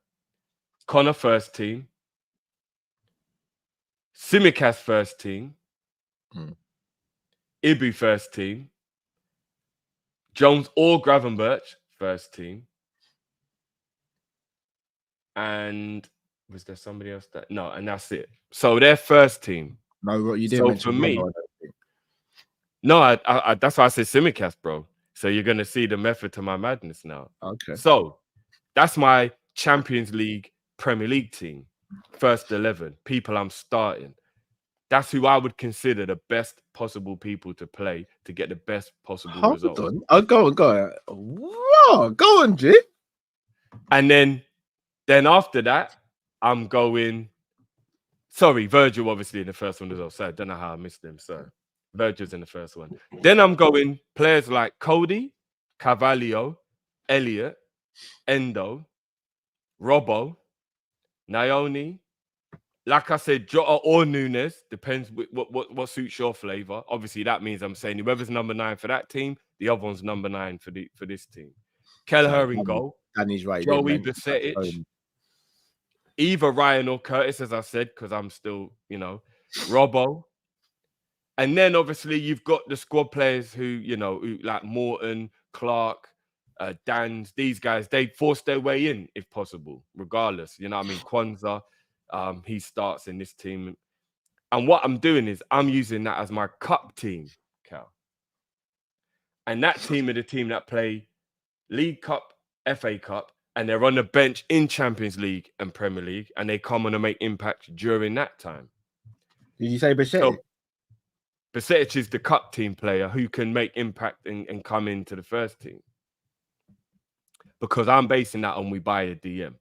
Connor first team. Tsimikas first team. Ibu first team. Jones or Gravenberch, first team. And was there somebody else that? No, and that's it. So their first team. No, you didn't So mention for me, Robbo, I don't think. no, I that's why I said Simicast, bro. So you're gonna see the method to my madness now. Okay. So that's my Champions League Premier League team. First 11 people I'm starting. That's who I would consider the best possible people to play to get the best possible results. On. Oh, go on. Whoa, go on, G. And then after that, I'm going. Sorry, Virgil obviously in the first one as well. So I don't know how I missed him. So Virgil's in the first one. Then I'm going players like Cody, Carvalho, Elliot, Endo, Robbo, Naoni. Like I said, Jota or Nunes, depends what suits your flavor. Obviously, that means I'm saying whoever's number 9 for that team, the other one's number 9 for this team. Kelleher in goal. Danny's right. Joey Basetic. Either Ryan or Curtis, as I said, because I'm still, Robbo. And then obviously you've got the squad players who like Morton, Clark, Dans, these guys, they force their way in if possible, regardless. You know what I mean? Kwanzaa. He starts in this team. And what I'm doing is I'm using that as my cup team, Cal. And that team are the team that play League Cup, FA Cup, and they're on the bench in Champions League and Premier League, and they come on and make impact during that time. Did you say Basetic? So, Basetic is the cup team player who can make impact and come into the first team. Because I'm basing that on we buy a DM.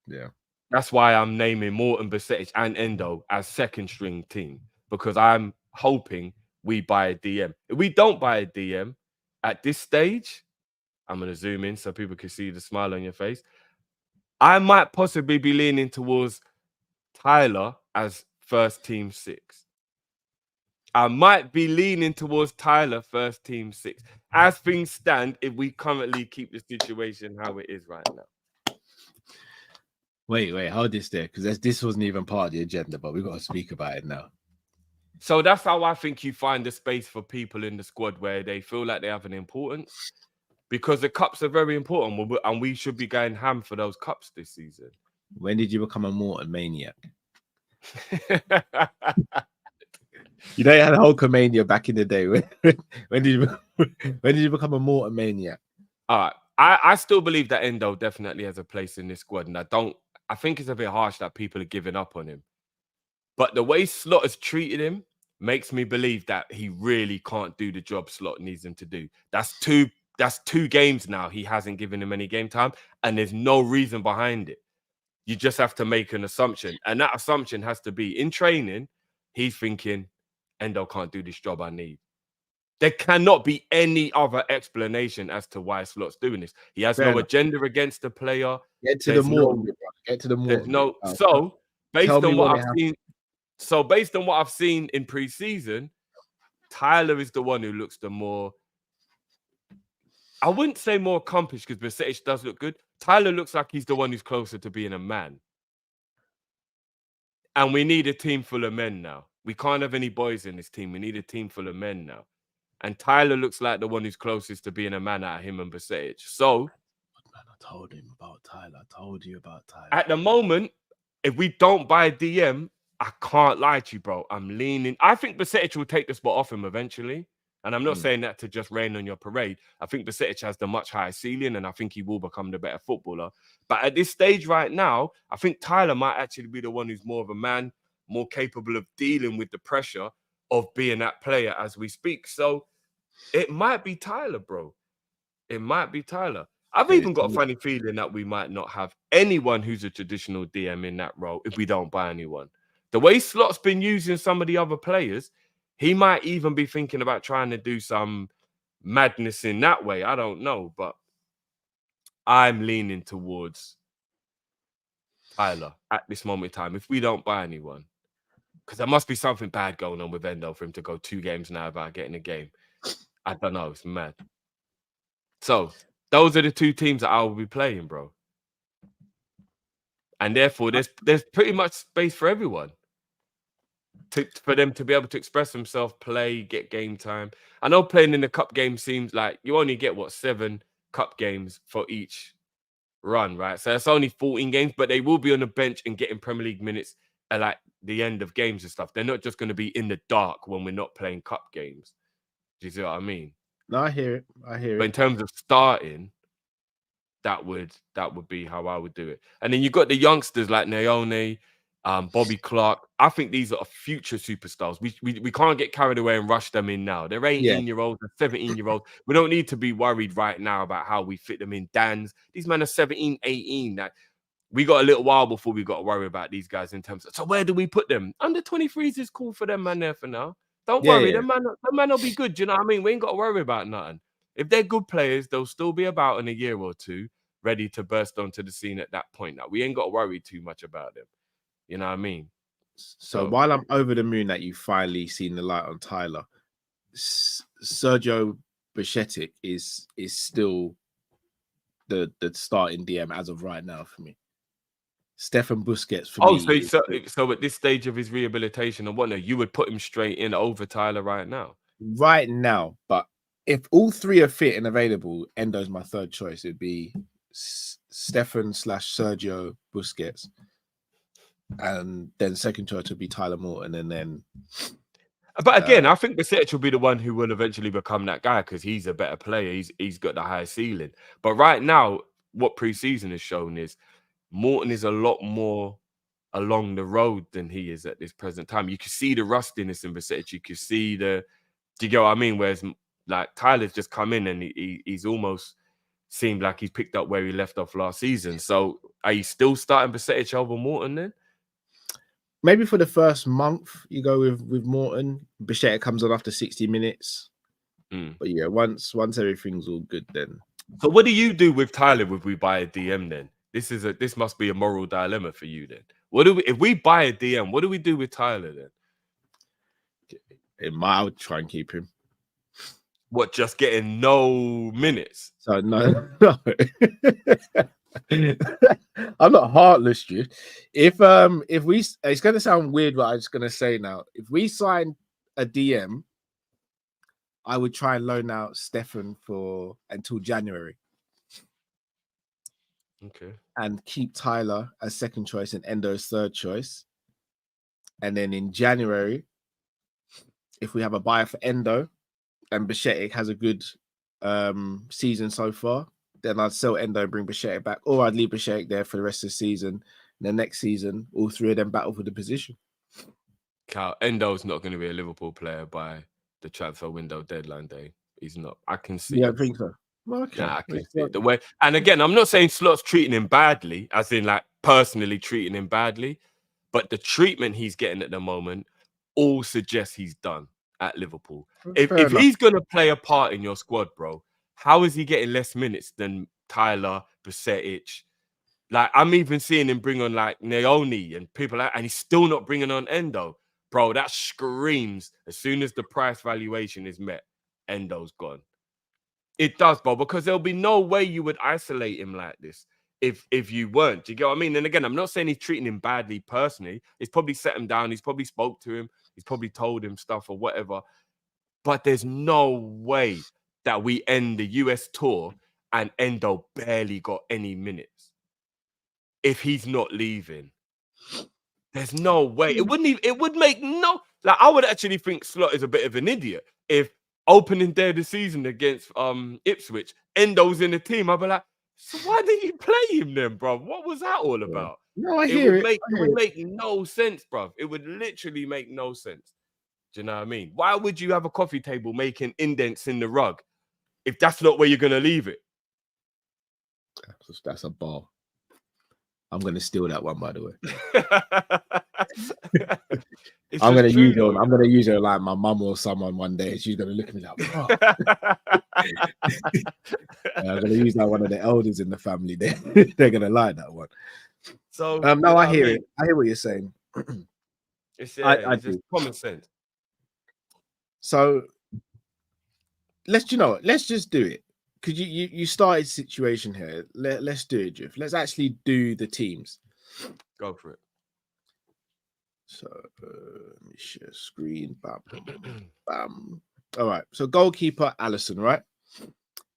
Yeah. That's why I'm naming Morton, Basetic, and Endo as second string team, because I'm hoping we buy a DM. If we don't buy a DM at this stage, I'm going to zoom in so people can see the smile on your face. I might possibly be leaning towards Tyler as first team 6. I might be leaning towards Tyler first team 6. As things stand, if we currently keep the situation how it is right now. Wait, hold this there, because this wasn't even part of the agenda, but we've got to speak about it now. So that's how I think you find the space for people in the squad where they feel like they have an importance, because the cups are very important, and we should be going ham for those cups this season. When did you become a Morton maniac? You know, you had a Hulkamania back in the day. When did you become a Morton maniac? All right. I still believe that Endo definitely has a place in this squad, and I think it's a bit harsh that people are giving up on him. But the way Slot has treated him makes me believe that he really can't do the job Slot needs him to do. That's two games now he hasn't given him any game time, and there's no reason behind it. You just have to make an assumption, and that assumption has to be in training. He's thinking, Endo can't do this job I need. There cannot be any other explanation as to why Slot's doing this. He has no agenda against the player. Get to the Morton. So based on what I've seen in preseason, Tyler is the one who looks the more. I wouldn't say more accomplished, because Basetic does look good. Tyler looks like he's the one who's closer to being a man. And we need a team full of men now. We can't have any boys in this team. We need a team full of men now. And Tyler looks like the one who's closest to being a man out of him and Basetic. So, man, I told him about Tyler. I told you about Tyler. At the moment, if we don't buy a DM, I can't lie to you, bro. I'm leaning. I think Basetic will take the spot off him eventually. And I'm not saying that to just rain on your parade. I think Basetic has the much higher ceiling, and I think he will become the better footballer. But at this stage right now, I think Tyler might actually be the one who's more of a man, more capable of dealing with the pressure of being that player as we speak. So it might be Tyler, bro. It might be Tyler. I've even got a funny feeling that we might not have anyone who's a traditional DM in that role if we don't buy anyone. The way Slot's been using some of the other players, he might even be thinking about trying to do some madness in that way. I don't know, but I'm leaning towards Tyler at this moment in time if we don't buy anyone. Because there must be something bad going on with Endo for him to go 2 games now without getting a game. I don't know. It's mad. So those are the 2 teams that I will be playing, bro. And therefore, there's pretty much space for everyone. for them to be able to express themselves, play, get game time. I know playing in the cup game seems like you only get 7 cup games for each run, right? So it's only 14 games, but they will be on the bench and getting Premier League minutes at like the end of games and stuff. They're not just going to be in the dark when we're not playing cup games. Do you see what I mean? No, I hear it. But in terms of starting, that would be how I would do it. And then you got the youngsters like Naone, Bobby Clark. I think these are future superstars. We can't get carried away and rush them in now. They're 18-year-olds, they're 17-year-olds. We don't need to be worried right now about how we fit them in. These men are 17, 18. That we got a little while before we got to worry about these guys in terms of. So where do we put them? Under 23s is cool for them, man. There for now. Don't worry, the man will be good. Do you know what I mean? We ain't got to worry about nothing. If they're good players, they'll still be about in a year or two, ready to burst onto the scene at that point. Now we ain't got to worry too much about them. You know what I mean? So while I'm over the moon that you finally seen the light on Tyler, Sergio Busquets is still the starting DM as of right now for me. Stefan Busquets for me. So at this stage of his rehabilitation and whatnot, you would put him straight in over Tyler right now? Right now, but if all three are fit and available, Endo's my third choice. It'd be Stefan/Sergio Busquets. And then second choice would be Tyler Morton, and then. But again, I think Busquets will be the one who will eventually become that guy because he's a better player. He's got the higher ceiling. But right now, what preseason has shown is Morton is a lot more along the road than he is at this present time. You can see the rustiness in Busquets. You can see do you get what I mean? Whereas like Tyler's just come in and he's almost seemed like he's picked up where he left off last season. So are you still starting Busquets over Morton then? Maybe for the first month, you go with Morton. Busquets comes on after 60 minutes. But yeah, once everything's all good, then. So what do you do with Tyler if we buy a DM then? This must be a moral dilemma for you then. If we buy a DM, what do we do with Tyler then? I would try and keep him. What, just getting no minutes? So no. I'm not heartless, dude. If we, it's gonna sound weird, but I'm just gonna say now, if we sign a DM, I would try and loan out Stefan until January. Okay. And keep Tyler as second choice and Endo's third choice. And then in January, if we have a buyer for Endo and Busquets has a good season so far, then I'd sell Endo and bring Busquets back, or I'd leave Busquets there for the rest of the season. And the next season, all three of them battle for the position. Cal, Endo's not going to be a Liverpool player by the transfer window deadline day. He's not. I can see. Yeah, I think so. Well, okay. Nah, I can see it. The way. And again, I'm not saying Slot's treating him badly, as in like personally treating him badly, but the treatment he's getting at the moment all suggests he's done at Liverpool. If he's going to play a part in your squad, bro, how is he getting less minutes than Tyler, Busquets? Like, I'm even seeing him bring on like Naone and people like, and he's still not bringing on Endo. Bro, that screams as soon as the price valuation is met, Endo's gone. It does, bro, because there'll be no way you would isolate him like this if you weren't. Do you get what I mean? And again, I'm not saying he's treating him badly personally. He's probably set him down. He's probably spoke to him. He's probably told him stuff or whatever. But there's no way that we end the US tour and Endo barely got any minutes if he's not leaving. There's no way. It would make no, like, I would actually think Slot is a bit of an idiot if opening day of the season against Ipswich, Endo's in the team. I'd be like, so why didn't you play him then, bro? What was that all about? No, I hear it. It would make no sense, bro. It would literally make no sense. Do you know what I mean? Why would you have a coffee table making indents in the rug if that's not where you're going to leave it? That's a bar. I'm going to steal that one, by the way. I'm going to use it. I'm going to use it like my mum or someone one day. She's going to look at me like, bro. I'm going to use that one of the elders in the family. They're going to like that one. So no, I hear it. I hear what you're saying. It's just common sense. So let's just do it. Because you started situation here. Let's do it, Jeff. Let's actually do the teams. Go for it. So let me share screen. Bam, bam, bam, bam. All right. So goalkeeper Alisson, right?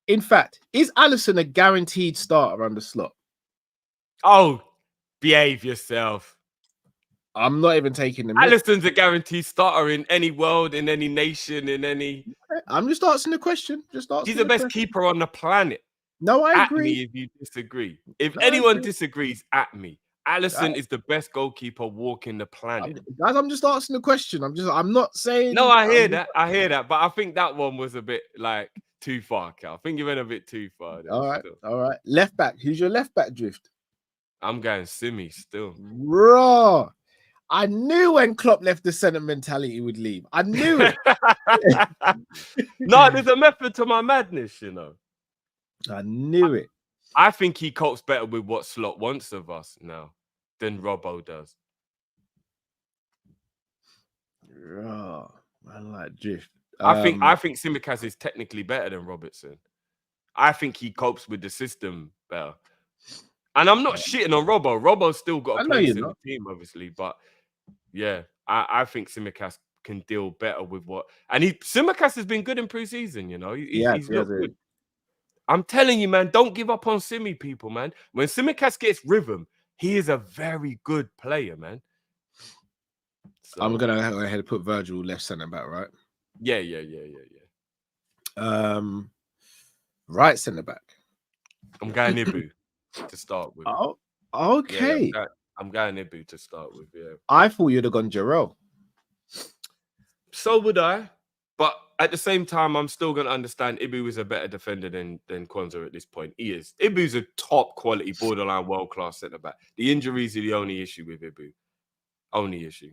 In fact, is Alisson a guaranteed starter on the slot? Oh, behave yourself. I'm not even taking the Alisson's a guaranteed starter in any world, in any nation, in any. I'm just asking the question. He's the best keeper on the planet. No, I At agree. me if you disagree. If anyone disagrees, at me. Alisson is the best goalkeeper walking the planet. Guys, I'm just asking the question. I'm not saying. No, I hear that. But I think that one was a bit like too far, Cal. I think you went a bit too far. All right. Left back. Who's your left back, Drift? I'm going Simi still. Raw. I knew when Klopp left, the sentimentality he would leave. I knew it. No, there's a method to my madness, you know. I knew it. I think he copes better with what Slot wants of us now than Robbo does. Raw. I like Drift. I think Tsimikas is technically better than Robertson. I think he copes with the system better. And I'm not shitting on Robbo. Robbo's still got a place in the team, obviously. But yeah, I think Tsimikas can deal better with what. And Tsimikas has been good in preseason, you know. He's looked good. I'm telling you, man, don't give up on Simi, people, man. When Tsimikas gets rhythm, he is a very good player, man. So, I'm going to go ahead and put Virgil left centre back, right? Yeah. Right centre back. I'm going Ibu to start with. Oh, okay. Yeah, I'm going Ibu to start with, yeah. I thought you'd have gone Jarrell. So would I. But at the same time, I'm still going to understand Ibu is a better defender than Kwanzaa at this point. He is. Ibu's a top quality, borderline world-class centre-back. The injuries are the only issue with Ibu. Only issue.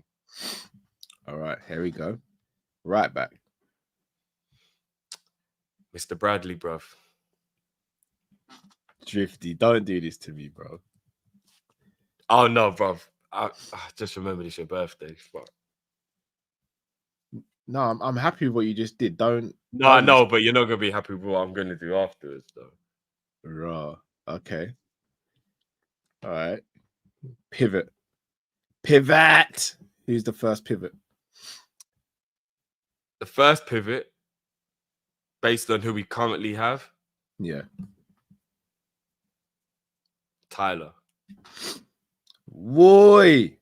All right, here we go. Right back. Mr. Bradley, bruv. Drifty, don't do this to me, bro. Oh, no, bruv. I just remembered it's your birthday. Fuck. No, I'm happy with what you just did. Don't. No, I know, but you're not going to be happy with what I'm going to do afterwards, though. Raw. Okay. All right. Pivot. Who's the first pivot? The first pivot, based on who we currently have? Yeah. Tyler. Boy.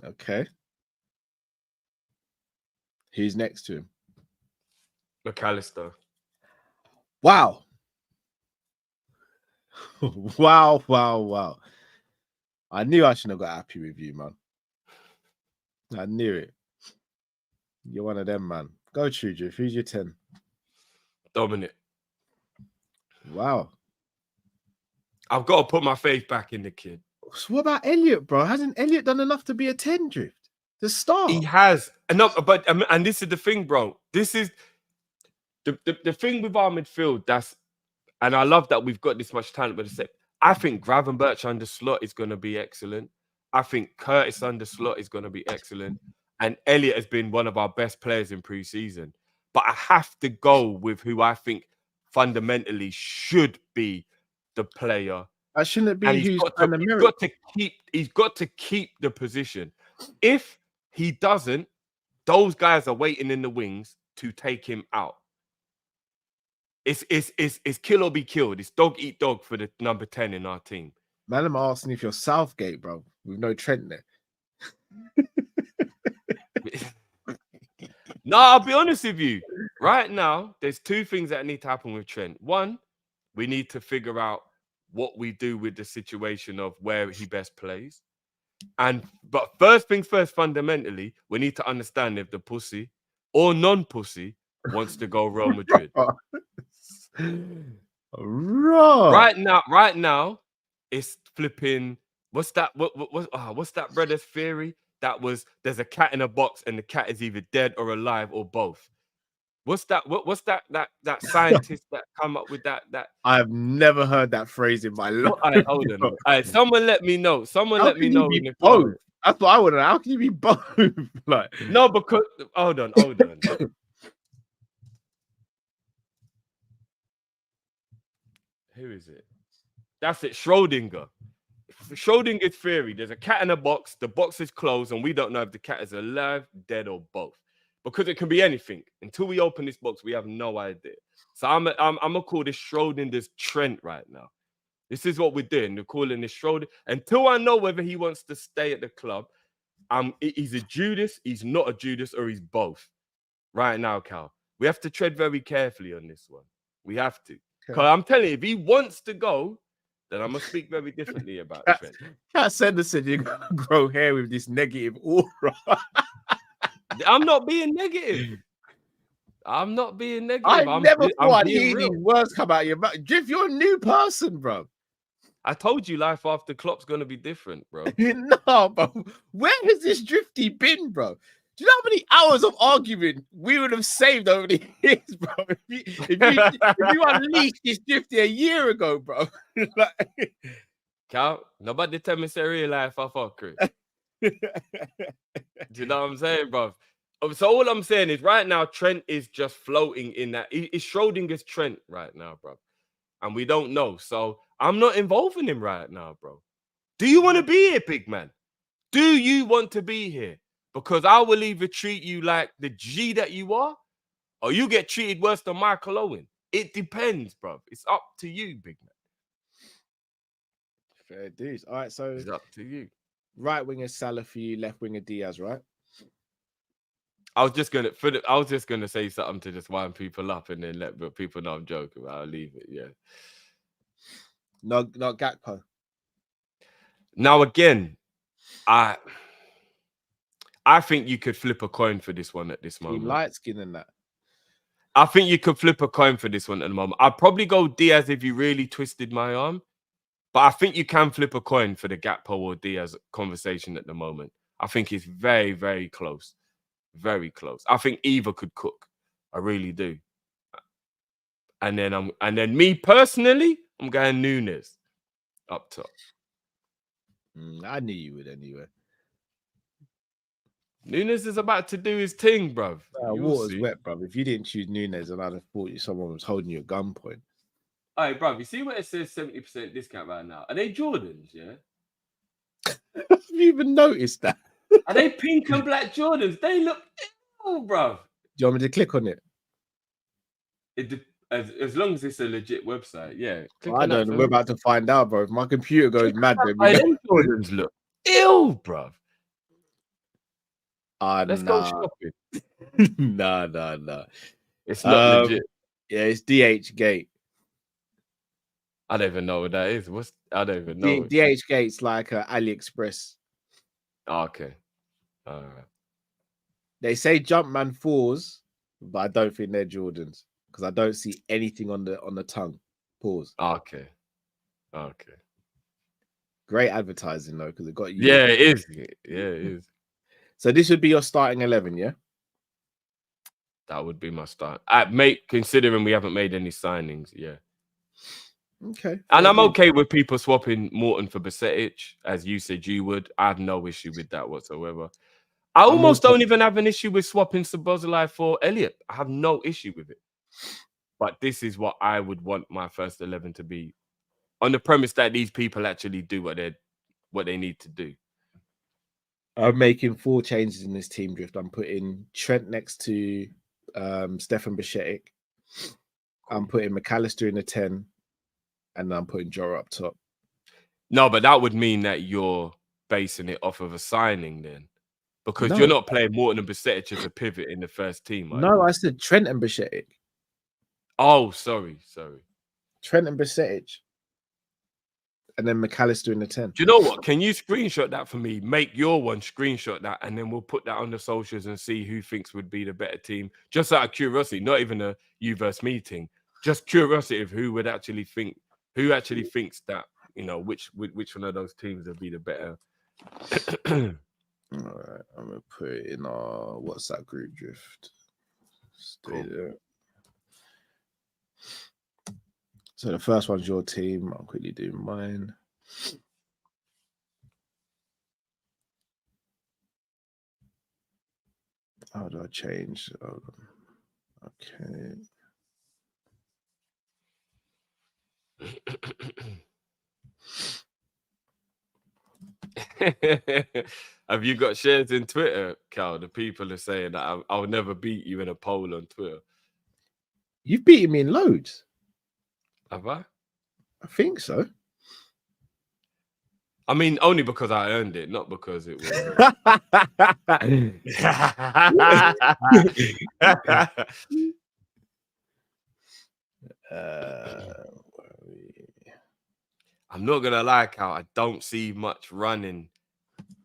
Okay. Who's next to him? McAllister. Wow. Wow. I knew I shouldn't have got happy with you, man. I knew it. You're one of them, man. Go, Trudriff. Who's your 10? Dominic. Wow. I've got to put my faith back in the kid. So what about Elliot, bro? Hasn't Elliot done enough to be a 10, Drift? To start? He has. And this is the thing, bro. This is the thing with our midfield. And I love that we've got this much talent. But I think Gravenberch under slot is going to be excellent. I think Curtis under slot is going to be excellent. And Elliot has been one of our best players in pre-season. But I have to go with who I think fundamentally should be the player. That shouldn't be he's got to keep the position. If he doesn't, those guys are waiting in the wings to take him out. It's kill or be killed. It's dog eat dog for the number 10 in our team. Man, I'm asking if you're Southgate, bro, with no Trent there. No, I'll be honest with you. Right now, there's two things that need to happen with Trent. One, we need to figure out what we do with the situation of where he best plays. But first things first, fundamentally, we need to understand if the pussy or non-pussy wants to go Real Madrid. Right now, it's flipping. What's that? What's that brother's theory? There's a cat in a box and the cat is either dead or alive or both. What's that? What's that scientist that come up with that? I've never heard that phrase in my life. All right, hold on. All right, someone let me know. Let me know in the both. comments. That's what I want to know. How can you be both? Like, no, because hold on. Who is it? That's it. Schrodinger. Schrodinger's theory. There's a cat in a box. The box is closed, and we don't know if the cat is alive, dead, or both. Because it can be anything. Until we open this box, we have no idea. So I'm gonna call this Schrodinger's Trent right now. This is what we're doing. We're calling this Schrodinger. Until I know whether he wants to stay at the club, he's a Judas, he's not a Judas, or he's both. Right now, Cal. We have to tread very carefully on this one. We have to. Because I'm telling you, if he wants to go, then I'm going to speak very differently about Trent. Cat Sanderson, you're going to grow hair with this negative aura. I'm not being negative. I'm not being negative. I never thought I'd hear these words come out of your mouth. Drift, you're a new person, bro. I told you life after Klopp's going to be different, bro. No, bro. Where has this Drifty been, bro? Do you know how many hours of argument we would have saved over the years, bro? If you unleashed this Drifty a year ago, bro. Like... Cal, nobody tell me say real life I fuck Chris. Do you know what I'm saying, bro? So all I'm saying is right now, Trent is just floating in that. It's Schrodinger's Trent right now, bro. And we don't know. So I'm not involving him right now, bro. Do you want to be here, big man? Do you want to be here? Because I will either treat you like the G that you are, or you get treated worse than Michael Owen. It depends, bro. It's up to you, big man. Fair dues. All right, so it's up to you. Right winger Salah for you, left winger Diaz, right? I was just gonna say something to just wind people up and then let people know I'm joking, but I'll leave it. Yeah. No, not Gakpo. Now again, I think you could flip a coin for this one at this moment. Light skin and that. I think you could flip a coin for this one at the moment. I'd probably go Diaz if you really twisted my arm. But I think you can flip a coin for the Gakpo or Diaz conversation at the moment. I think it's very, very close. Very close. I think either could cook. I really do. And then me personally, I'm going Nunes up top. I knew you would anyway. Nunes is about to do his thing, bruv. Water's wet, bruv. If you didn't choose Nunes, then I'd have thought someone was holding you at gunpoint. All right, bruv, you see what it says 70% discount right now? Are they Jordans, yeah? Have you even noticed that? Are they pink and black Jordans? They look ill, bruv. Do you want me to click on it? As long as it's a legit website, yeah. I don't know. We're about to find out, bro. If my computer goes mad, then them Jordans look ill, bruv. Let's go shopping. Nah. It's not legit. Yeah, it's DH Gate. I don't even know what that is. I don't even know. DH Gate's like AliExpress. Oh, okay. All right. They say Jumpman 4s, but I don't think they're Jordans because I don't see anything on the tongue. Pause. Okay. Great advertising though, because it got you. Yeah, it is. Yeah, it is. So this would be your starting 11, yeah? That would be my start. Considering we haven't made any signings, yeah. Okay. And I'm okay with people swapping Morton for Basetic, as you said you would. I have no issue with that whatsoever. I almost don't even have an issue with swapping Szoboszlai for Elliott. I have no issue with it. But this is what I would want my first 11 to be, on the premise that these people actually do what they need to do. I'm making 4 changes in this team drift. I'm putting Trent next to Stefan Basetic. I'm putting McAllister in the 10. And I'm putting Jora up top. No, but that would mean that you're basing it off of a signing then. Because you're not playing Morton and Basetic as a pivot in the first team. No, I said Trent and Basetic. Oh, sorry. Trent and Basetic. And then McAllister in the 10. Do you know what? Can you screenshot that for me? Make your one, screenshot that, and then we'll put that on the socials and see who thinks would be the better team. Just out of curiosity, not even a you versus me thing. Just curiosity of who would actually think. Who actually thinks that, which one of those teams would be the better? All right, I'm going to put it in our WhatsApp group drift. Stay there. So the first one's your team. I'll quickly do mine. How do I change? Okay. Have you got shares in Twitter, Cal? The people are saying that I'll never beat you in a poll on Twitter. You've beaten me in loads. Have I? I think so. I mean, only because I earned it, not because it was. I'm not gonna lie, Cal. I don't see much running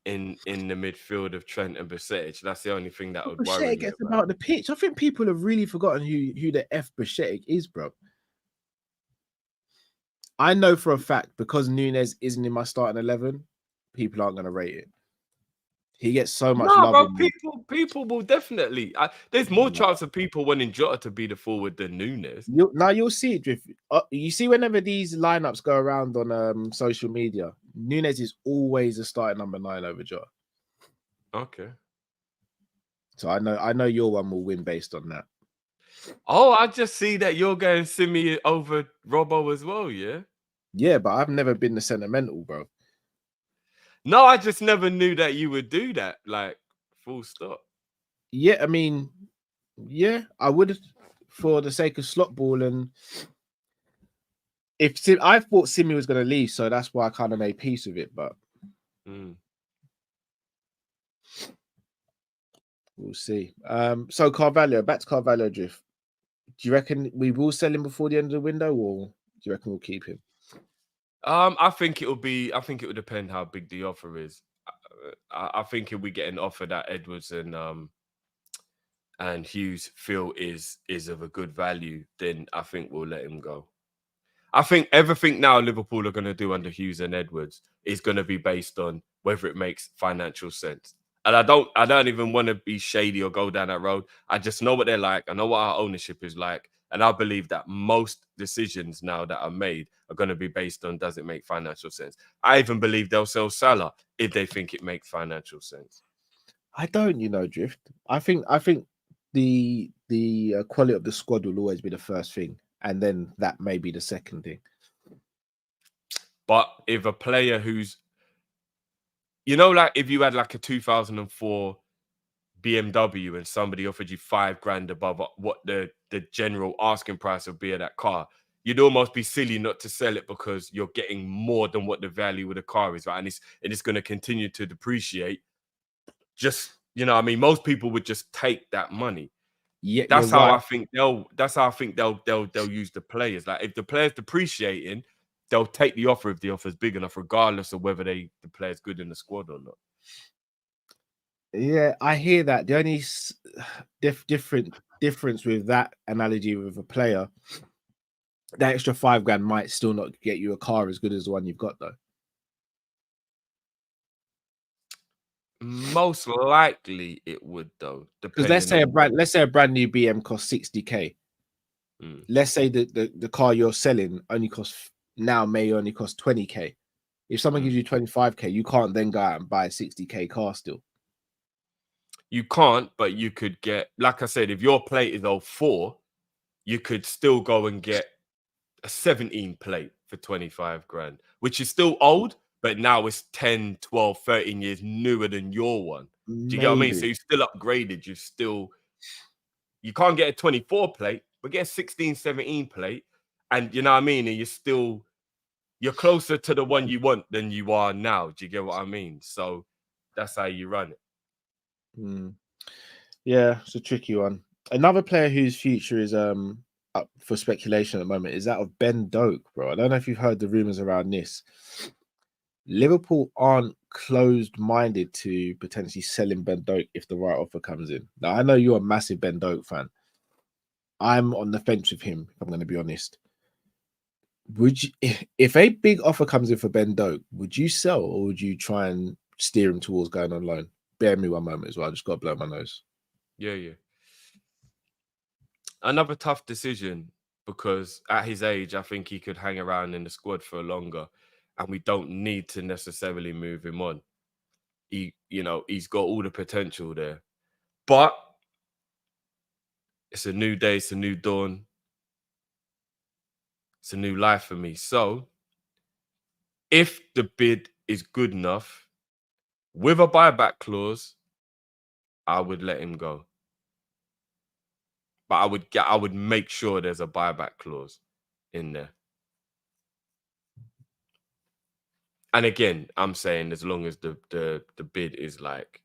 in the midfield of Trent and Bastoni. That's the only thing that would worry me gets about the pitch. I think people have really forgotten who the F Bastoni is, bro. I know for a fact because Nunes isn't in my starting 11, people aren't going to rate it. He gets so much love. Bro, people will definitely. There's more chance of people wanting Jota to be the forward than Nunes. You'll see it, Drift. You see, whenever these lineups go around on social media, Nunes is always a starting number 9 over Jota. Okay. So I know your one will win based on that. Oh, I just see that you're going Simi over Robbo as well, yeah? Yeah, but I've never been the sentimental, bro. No, I just never knew that you would do that, like, full stop. Yeah, I mean, yeah, I would for the sake of slot ball. And I thought Simi was going to leave, so that's why I kind of made peace with it, but we'll see. So Carvalho, back to Carvalho, Drift. Do you reckon we will sell him before the end of the window, or do you reckon we'll keep him? I think it will depend how big the offer is. I think if we get an offer that Edwards and Hughes feel is of a good value, then I think we'll let him go. I think everything now Liverpool are going to do under Hughes and Edwards is going to be based on whether it makes financial sense. And I don't even want to be shady or go down that road. I just know what they're like. I know what our ownership is like. And I believe that most decisions now that are made are going to be based on, does it make financial sense? I even believe they'll sell Salah if they think it makes financial sense. I don't, Drift. I think the quality of the squad will always be the first thing, and then that may be the second thing. But if a player who's, like if you had like a 2004 BMW and somebody offered you $5,000 above what the general asking price would be of that car, you'd almost be silly not to sell it because you're getting more than what the value of the car is, right? And it's going to continue to depreciate. Just, most people would just take that money. Yeah, that's how right. I think they'll use the players. Like if the player's depreciating, they'll take the offer if the offer's big enough, regardless of whether the player's good in the squad or not. Yeah, I hear that. The only difference with that analogy with a player, that extra $5,000 might still not get you a car as good as the one you've got, though. Most likely it would, though. Because let's say a brand new BM costs 60k. Let's say the car you're selling may only cost 20k. If someone gives you 25k, you can't then go out and buy a 60k car still. You can't, but you could get, like I said, if your plate is 04, you could still go and get a 17 plate for 25,000, which is still old, but now it's 10, 12, 13 years newer than your one. Do you get what I mean? So you still upgraded. You can't get a 24 plate, but get a 16, 17 plate. And you know what I mean? And you're closer to the one you want than you are now. Do you get what I mean? So that's how you run it. Yeah, it's a tricky one. Another player whose future is up for speculation at the moment is that of Ben Doak, bro. I don't know if you've heard the rumors around this. Liverpool aren't closed-minded to potentially selling Ben Doak if the right offer comes in. Now, I know you're a massive Ben Doak fan. I'm on the fence with him, if I'm going to be honest. Would you, if a big offer comes in for Ben Doak, would you sell or would you try and steer him towards going on loan? Bear me one moment as well. I just got to blow my nose. Yeah. Another tough decision because at his age, I think he could hang around in the squad for longer, and we don't need to necessarily move him on. He's got all the potential there, but it's a new day, it's a new dawn. It's a new life for me. So if the bid is good enough with a buyback clause, I would let him go. But I would make sure there's a buyback clause in there. And again, I'm saying as long as the bid is like,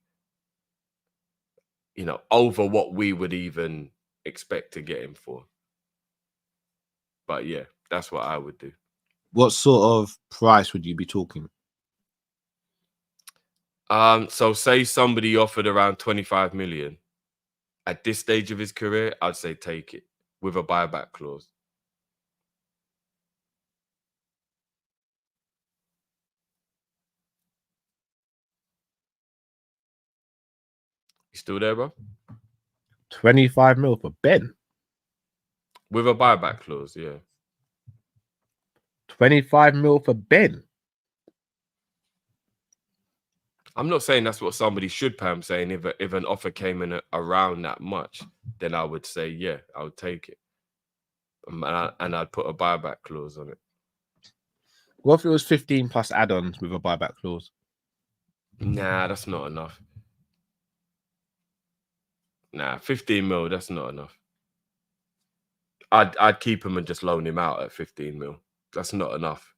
you know, over what we would even expect to get him for. But yeah, that's what I would do. What sort of price would you be talking? So say somebody offered around 25 million at this stage of his career, I'd say take it with a buyback clause. You still there, bro? 25 mil for Ben. With a buyback clause, yeah. 25 mil for Ben. I'm not saying that's what somebody should pay. I'm saying if an offer came in around that much, then I would say, yeah, I would take it. And I'd put a buyback clause on it. What if it was 15 plus add-ons with a buyback clause? Nah, that's not enough. Nah, 15 mil, that's not enough. I'd keep him and just loan him out at 15 mil. That's not enough.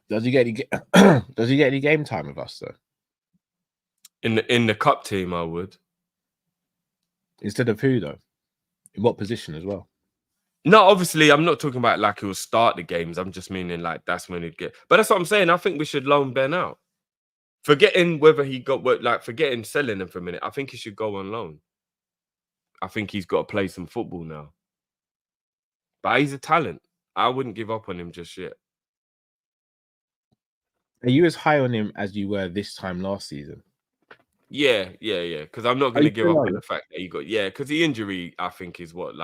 Does he get any game time with us though? In the cup team, I would. Instead of who though? In what position as well? No, obviously, I'm not talking about like he'll start the games. I'm just meaning like that's when he'd get. But that's what I'm saying. I think we should loan Ben out. Forgetting whether he got forgetting selling him for a minute. I think he should go on loan. I think he's got to play some football now. But he's a talent. I wouldn't give up on him just yet. Are you as high on him as you were this time last season? Yeah. Because I'm not going to give up on the fact that he got because the injury I think is what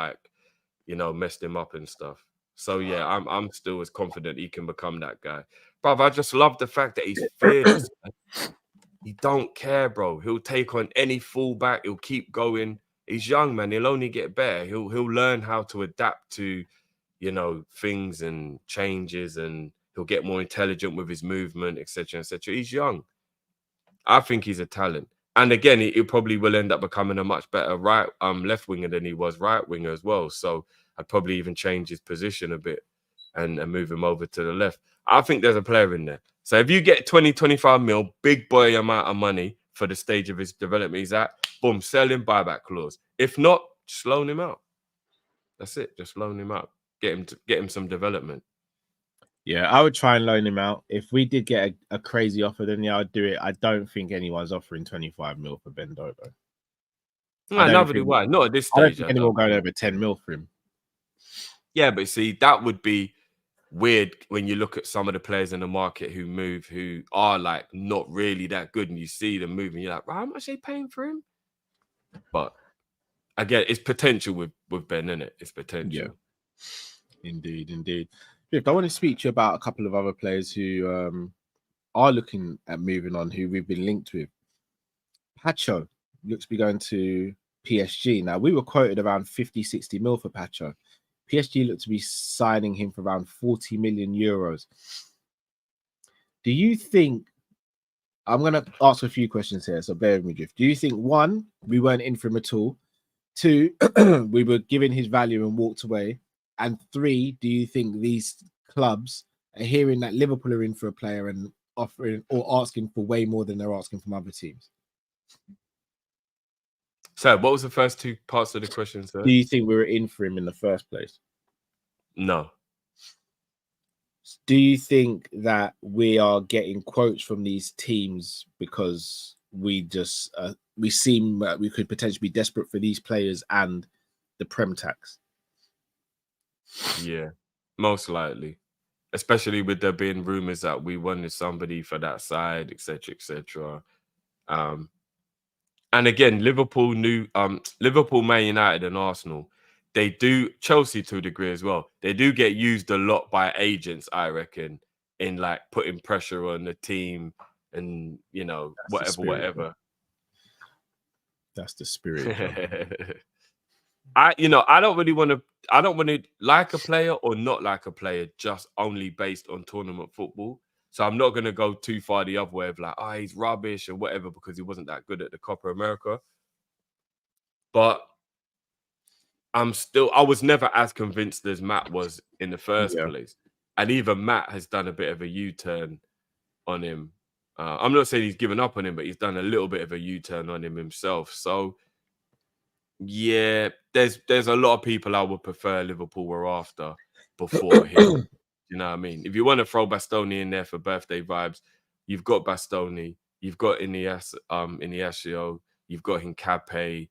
messed him up and stuff. So yeah, I'm still as confident he can become that guy. Bruv, I just love the fact that he's fearless. He don't care, bro. He'll take on any fullback. He'll keep going. He's young, man. He'll only get better. He'll learn how to adapt to, things and changes, and he'll get more intelligent with his movement, etc., etc. He's young. I think he's a talent. And again, he probably will end up becoming a much better left winger than he was right winger as well. So I'd probably even change his position a bit and move him over to the left. I think there's a player in there. So if you get 20, 25 mil, big boy amount of money for the stage of his development he's at, boom, sell him, buyback clause. If not, just loan him out. That's it. Just loan him out. Get him some development. Yeah, I would try and loan him out. If we did get a crazy offer, then yeah, I'd do it. I don't think anyone's offering 25 mil for Ben Doak. No, neither do I. Not at this stage. I don't think anyone going over 10 mil for him. Yeah, but see, that would be weird when you look at some of the players in the market who are like not really that good, and you see them moving, you're like, how much are they paying for him? But again, it's potential with Ben, isn't it? It's potential. Yeah. Indeed. I want to speak to you about a couple of other players who are looking at moving on, who we've been linked with. Pacho looks to be going to PSG. Now, we were quoted around 50, 60 mil for Pacho. PSG look to be signing him for around 40 million euros. Do you think, I'm going to ask a few questions here, so bear with me, Drift. Do you think, one, we weren't in for him at all? Two, we were given his value and walked away? And three, do you think these clubs are hearing that Liverpool are in for a player and offering or asking for way more than they're asking from other teams? So, what was the first two parts of the question, sir? Do you think we were in for him in the first place? No. Do you think that we are getting quotes from these teams because we just we seem we could potentially be desperate for these players and the Prem tax? Yeah, most likely, especially with there being rumors that we wanted somebody for that side, etc., etc. And again, Liverpool, Man United, and Arsenal, they do, Chelsea to a degree as well. They do get used a lot by agents, I reckon, in like putting pressure on the team and whatever. That's the spirit. I don't really want to. I don't want to like a player or not like a player just only based on tournament football. So I'm not going to go too far the other way of like, oh, he's rubbish or whatever because he wasn't that good at the Copa America. But I was never as convinced as Matt was in the first place. And even Matt has done a bit of a U-turn on him. I'm not saying he's given up on him, but he's done a little bit of a U-turn on him himself. So, yeah, there's a lot of people I would prefer Liverpool were after before him. You know what I mean? If you want to throw Bastoni in there for birthday vibes, you've got Bastoni, you've got Iniesio, you've got Hincapié.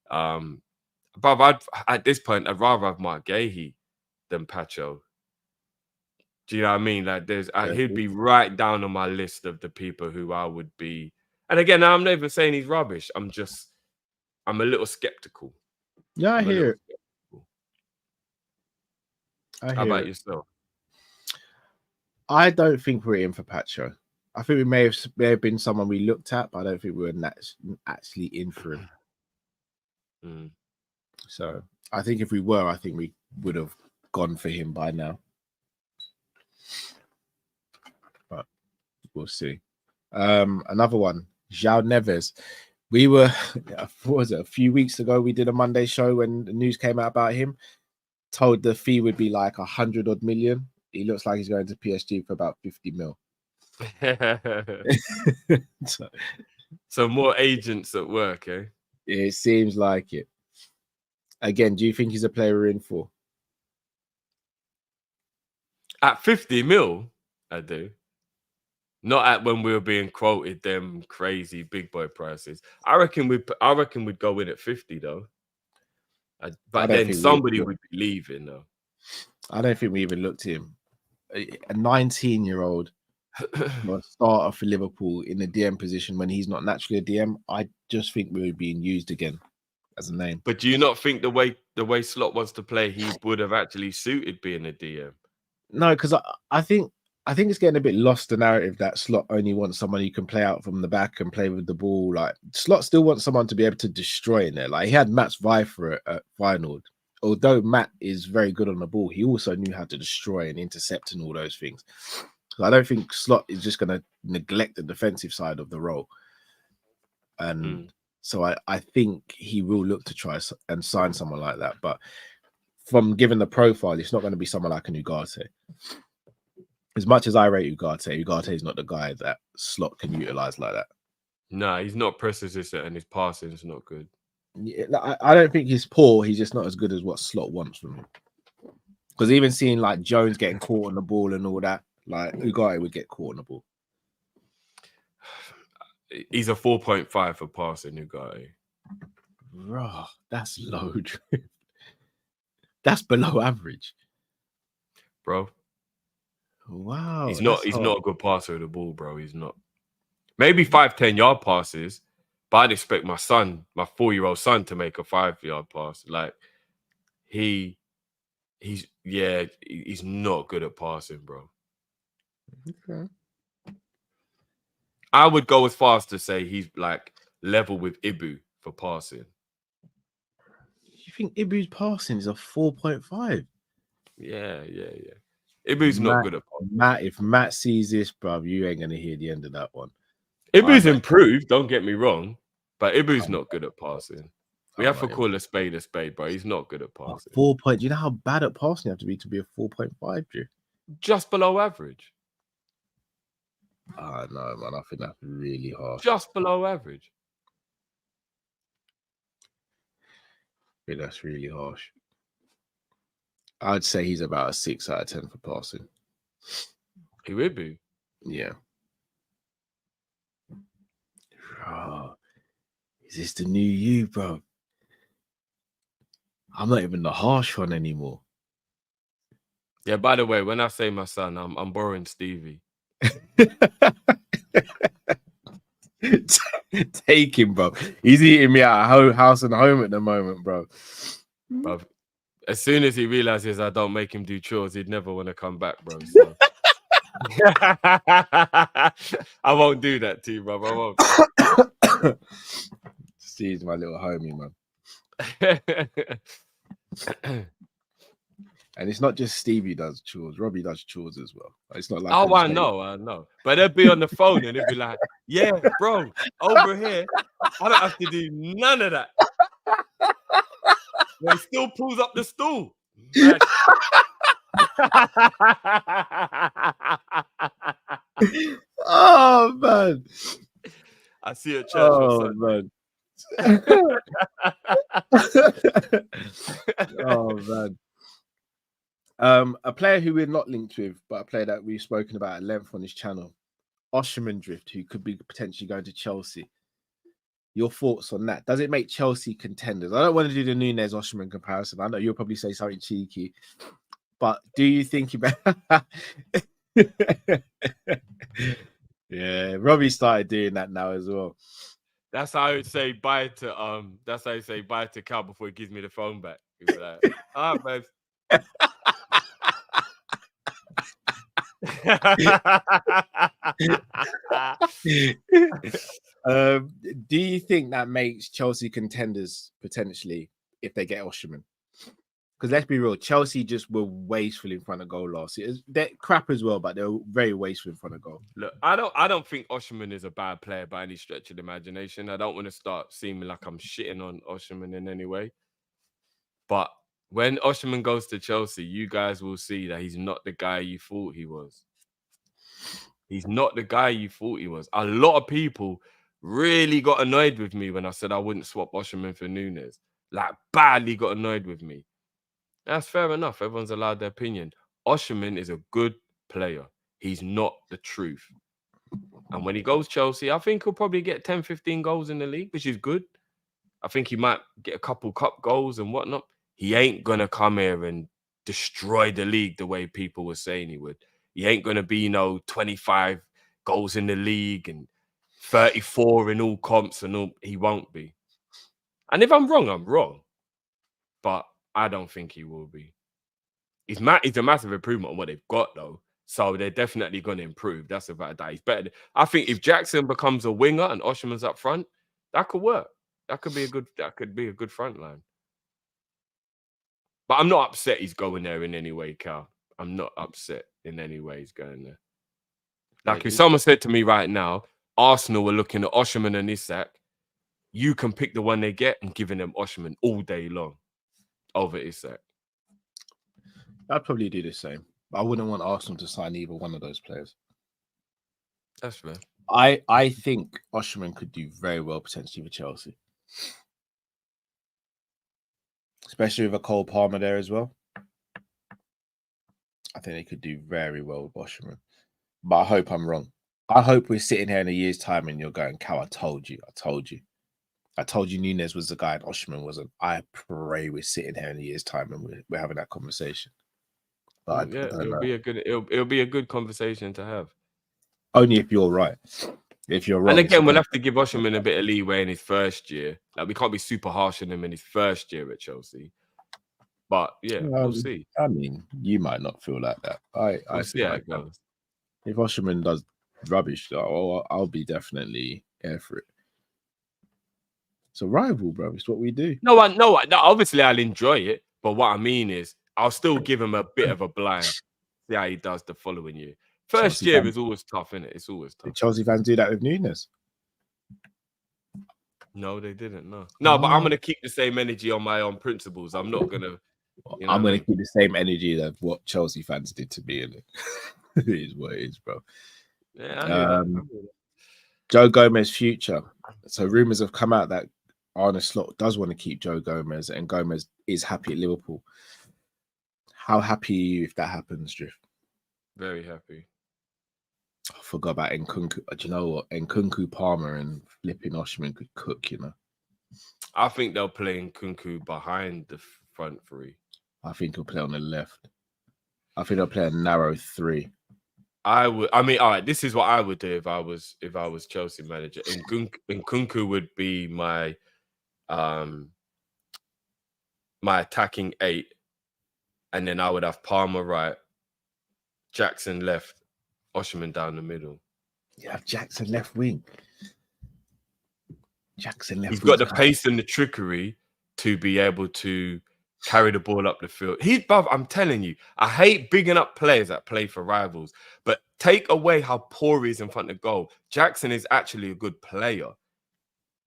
But at this point, I'd rather have Mark Gahey than Pacho. Do you know what I mean? Like, he'd be right down on my list of the people who I would be. And again, I'm not even saying he's rubbish. I'm a little skeptical. Yeah, I hear it. How about yourself? I don't think we're in for Pacho. I think we may have been someone we looked at, but I don't think we were actually in for him. So I think if we were, I think we would have gone for him by now. But we'll see. Another one, João Neves. We were, what was it, a few weeks ago, we did a Monday show when the news came out about him. Told the fee would be like 100 odd million. He looks like he's going to PSG for about 50 mil. So more agents at work, eh? It seems like it. Again, do you think he's a player we're in for? At 50 mil, I do. Not at when we were being quoted them crazy big boy prices. I reckon we'd go in at 50 though. But then somebody would be leaving though. I don't think we even looked at him. A 19-year-old starter for Liverpool in the DM position when he's not naturally a DM. I just think we were being used again as a name. But do you not think the way Slot wants to play, he would have actually suited being a DM? No, because I think it's getting a bit lost, the narrative that Slot only wants someone who can play out from the back and play with the ball. Like, Slot still wants someone to be able to destroy in there. Like, he had Matt's vie for it at Feyenoord. Although Matt is very good on the ball, he also knew how to destroy and intercept and all those things. So I don't think Slot is just going to neglect the defensive side of the role. And so I think he will look to try and sign someone like that. But from given the profile, it's not going to be someone like an Ugarte. As much as I rate Ugarte is not the guy that Slot can utilize like that. No, he's not precious and his passing is not good. Yeah, I don't think he's poor. He's just not as good as what Slot wants from him. Because even seeing like Jones getting caught on the ball and all that, like Ugarte would get caught on the ball. He's a 4.5 for passing, Ugarte. Bro, that's low. That's below average, bro. Wow, he's not a good passer of the ball, bro. He's not. Maybe 5-10 yard passes, but I'd expect my 4-year-old son, to make a 5-yard pass. Like he's not good at passing, bro. Okay. I would go as far as to say he's like level with Ibu for passing. You think Ibu's passing is a 4.5? Yeah. Ibu's not good at passing. If Matt sees this, bro, you ain't gonna hear the end of that one. Ibu's improved, don't get me wrong, but Ibu's not good at passing. We have to call a spade, bro. He's not good at passing. 4 point. Do you know how bad at passing you have to be a 4.5, Drew? Just below average. No, man. I think that's really harsh. Just below average. I think that's really harsh. I'd say he's about a 6 out of 10 for passing. He would be. Yeah. Bro, is this the new you, bro? I'm not even the harsh one anymore. Yeah, by the way, when I say my son, I'm borrowing Stevie. Take him, bro. He's eating me out of house and home at the moment, bro. Bro, as soon as he realizes I don't make him do chores, he'd never want to come back, bro. So. I won't do that to you, bro. I won't. Steve's my little homie, man. And it's not just Stevie does chores. Robbie does chores as well. It's not like Oh, I know. But they'll be on the phone and they'll be like, yeah, bro, over here, I don't have to do none of that. But he still pulls up the stool. Man. Oh, man. I see a church Oh, man. Oh, man. A player who we're not linked with, but a player that we've spoken about at length on this channel, Osimhen Drift, who could be potentially going to Chelsea. Your thoughts on that? Does it make Chelsea contenders? I don't want to do the Nunez Osimhen comparison. I know you'll probably say something cheeky, but do you think about? Yeah, Robbie started doing that now as well. That's how I would say bye to That's how I say bye to Cal before he gives me the phone back. He's like, all right, man. Do you think that makes Chelsea contenders potentially if they get Osimhen? Because let's be real, Chelsea just were wasteful in front of goal last year. They're crap as well, but they were very wasteful in front of goal. Look, I don't think Osimhen is a bad player by any stretch of the imagination. I don't want to start seeming like I'm shitting on Osimhen in any way. But when Osimhen goes to Chelsea, you guys will see that he's not the guy you thought he was. He's not the guy you thought he was. A lot of people really got annoyed with me when I said I wouldn't swap Osimhen for Nunez. Like, badly got annoyed with me. That's fair enough. Everyone's allowed their opinion. Osimhen is a good player. He's not the truth. And when he goes Chelsea, I think he'll probably get 10, 15 goals in the league, which is good. I think he might get a couple cup goals and whatnot. He ain't going to come here and destroy the league the way people were saying he would. He ain't going to be, 25 goals in the league and 34 in all comps and all. He won't be. And if I'm wrong, I'm wrong. But I don't think he will be. He's a massive improvement on what they've got, though. So they're definitely going to improve. That's about that. He's better. I think if Jackson becomes a winger and Osimhen's up front, that could work. That could be a good front line. But I'm not upset he's going there in any way, Cal. I'm not upset in any way he's going there. Like if someone said to me right now, Arsenal were looking at Osimhen and Isak, you can pick the one they get and giving them Osimhen all day long over Isak. I'd probably do the same. I wouldn't want Arsenal to sign either one of those players. That's fair. I think Osimhen could do very well potentially for Chelsea. Especially with a Cole Palmer there as well. I think they could do very well with Osimhen. But I hope I'm wrong. I hope we're sitting here in a year's time and you're going, Cal, I told you. I told you Nunez was the guy and Osimhen wasn't. I pray we're sitting here in a year's time and we're having that conversation. But it'll be a good conversation to have. Only if you're right. If you're wrong. And again, we'll have to give Osimhen a bit of leeway in his first year. Like, we can't be super harsh on him in his first year at Chelsea. But yeah, we'll see. I mean, you might not feel like that. I see how it goes. If Osimhen does rubbish, I'll be definitely here for it. It's a rival, bro. It's what we do. No, obviously I'll enjoy it. But what I mean is, I'll still give him a bit of a blind. See how he does the following year. First Chelsea year fans, is always tough, isn't it? It's always tough. Did Chelsea fans do that with Nunez? No, they didn't. No, but I'm going to keep the same energy on my own principles. I'm not going to... I'm going to keep the same energy of what Chelsea fans did to me. It is what it is, bro. Yeah, Joe Gomez future. So rumours have come out that Arne Slot does want to keep Joe Gomez, and Gomez is happy at Liverpool. How happy are you if that happens, Drift? Very happy. I forgot about Nkunku. Do you know what? Nkunku, Palmer, and flipping Osimhen could cook, I think they'll play Nkunku behind the front three. I think he'll play on the left. I think they'll play a narrow three. All right, this is what I would do if I was Chelsea manager. Nkunku would be my attacking 8. And then I would have Palmer right, Jackson left, Osimhen down the middle. You have Jackson left wing. He's got the pace and the trickery to be able to carry the ball up the field. Bruv, I'm telling you, I hate bigging up players that play for rivals, but take away how poor he is in front of goal. Jackson is actually a good player.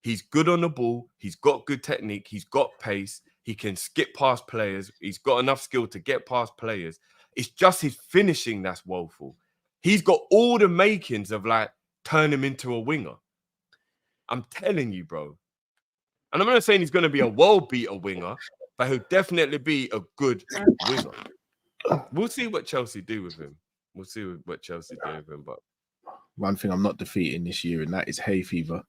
He's good on the ball. He's got good technique. He's got pace. He can skip past players. He's got enough skill to get past players. It's just his finishing that's woeful. He's got all the makings of like turn him into a winger. I'm telling you, bro. And I'm not saying he's going to be a world beater winger, but he'll definitely be a good winger. We'll see what Chelsea do with him. We'll see what Chelsea do with him. But one thing I'm not defeating this year, and that is hay fever.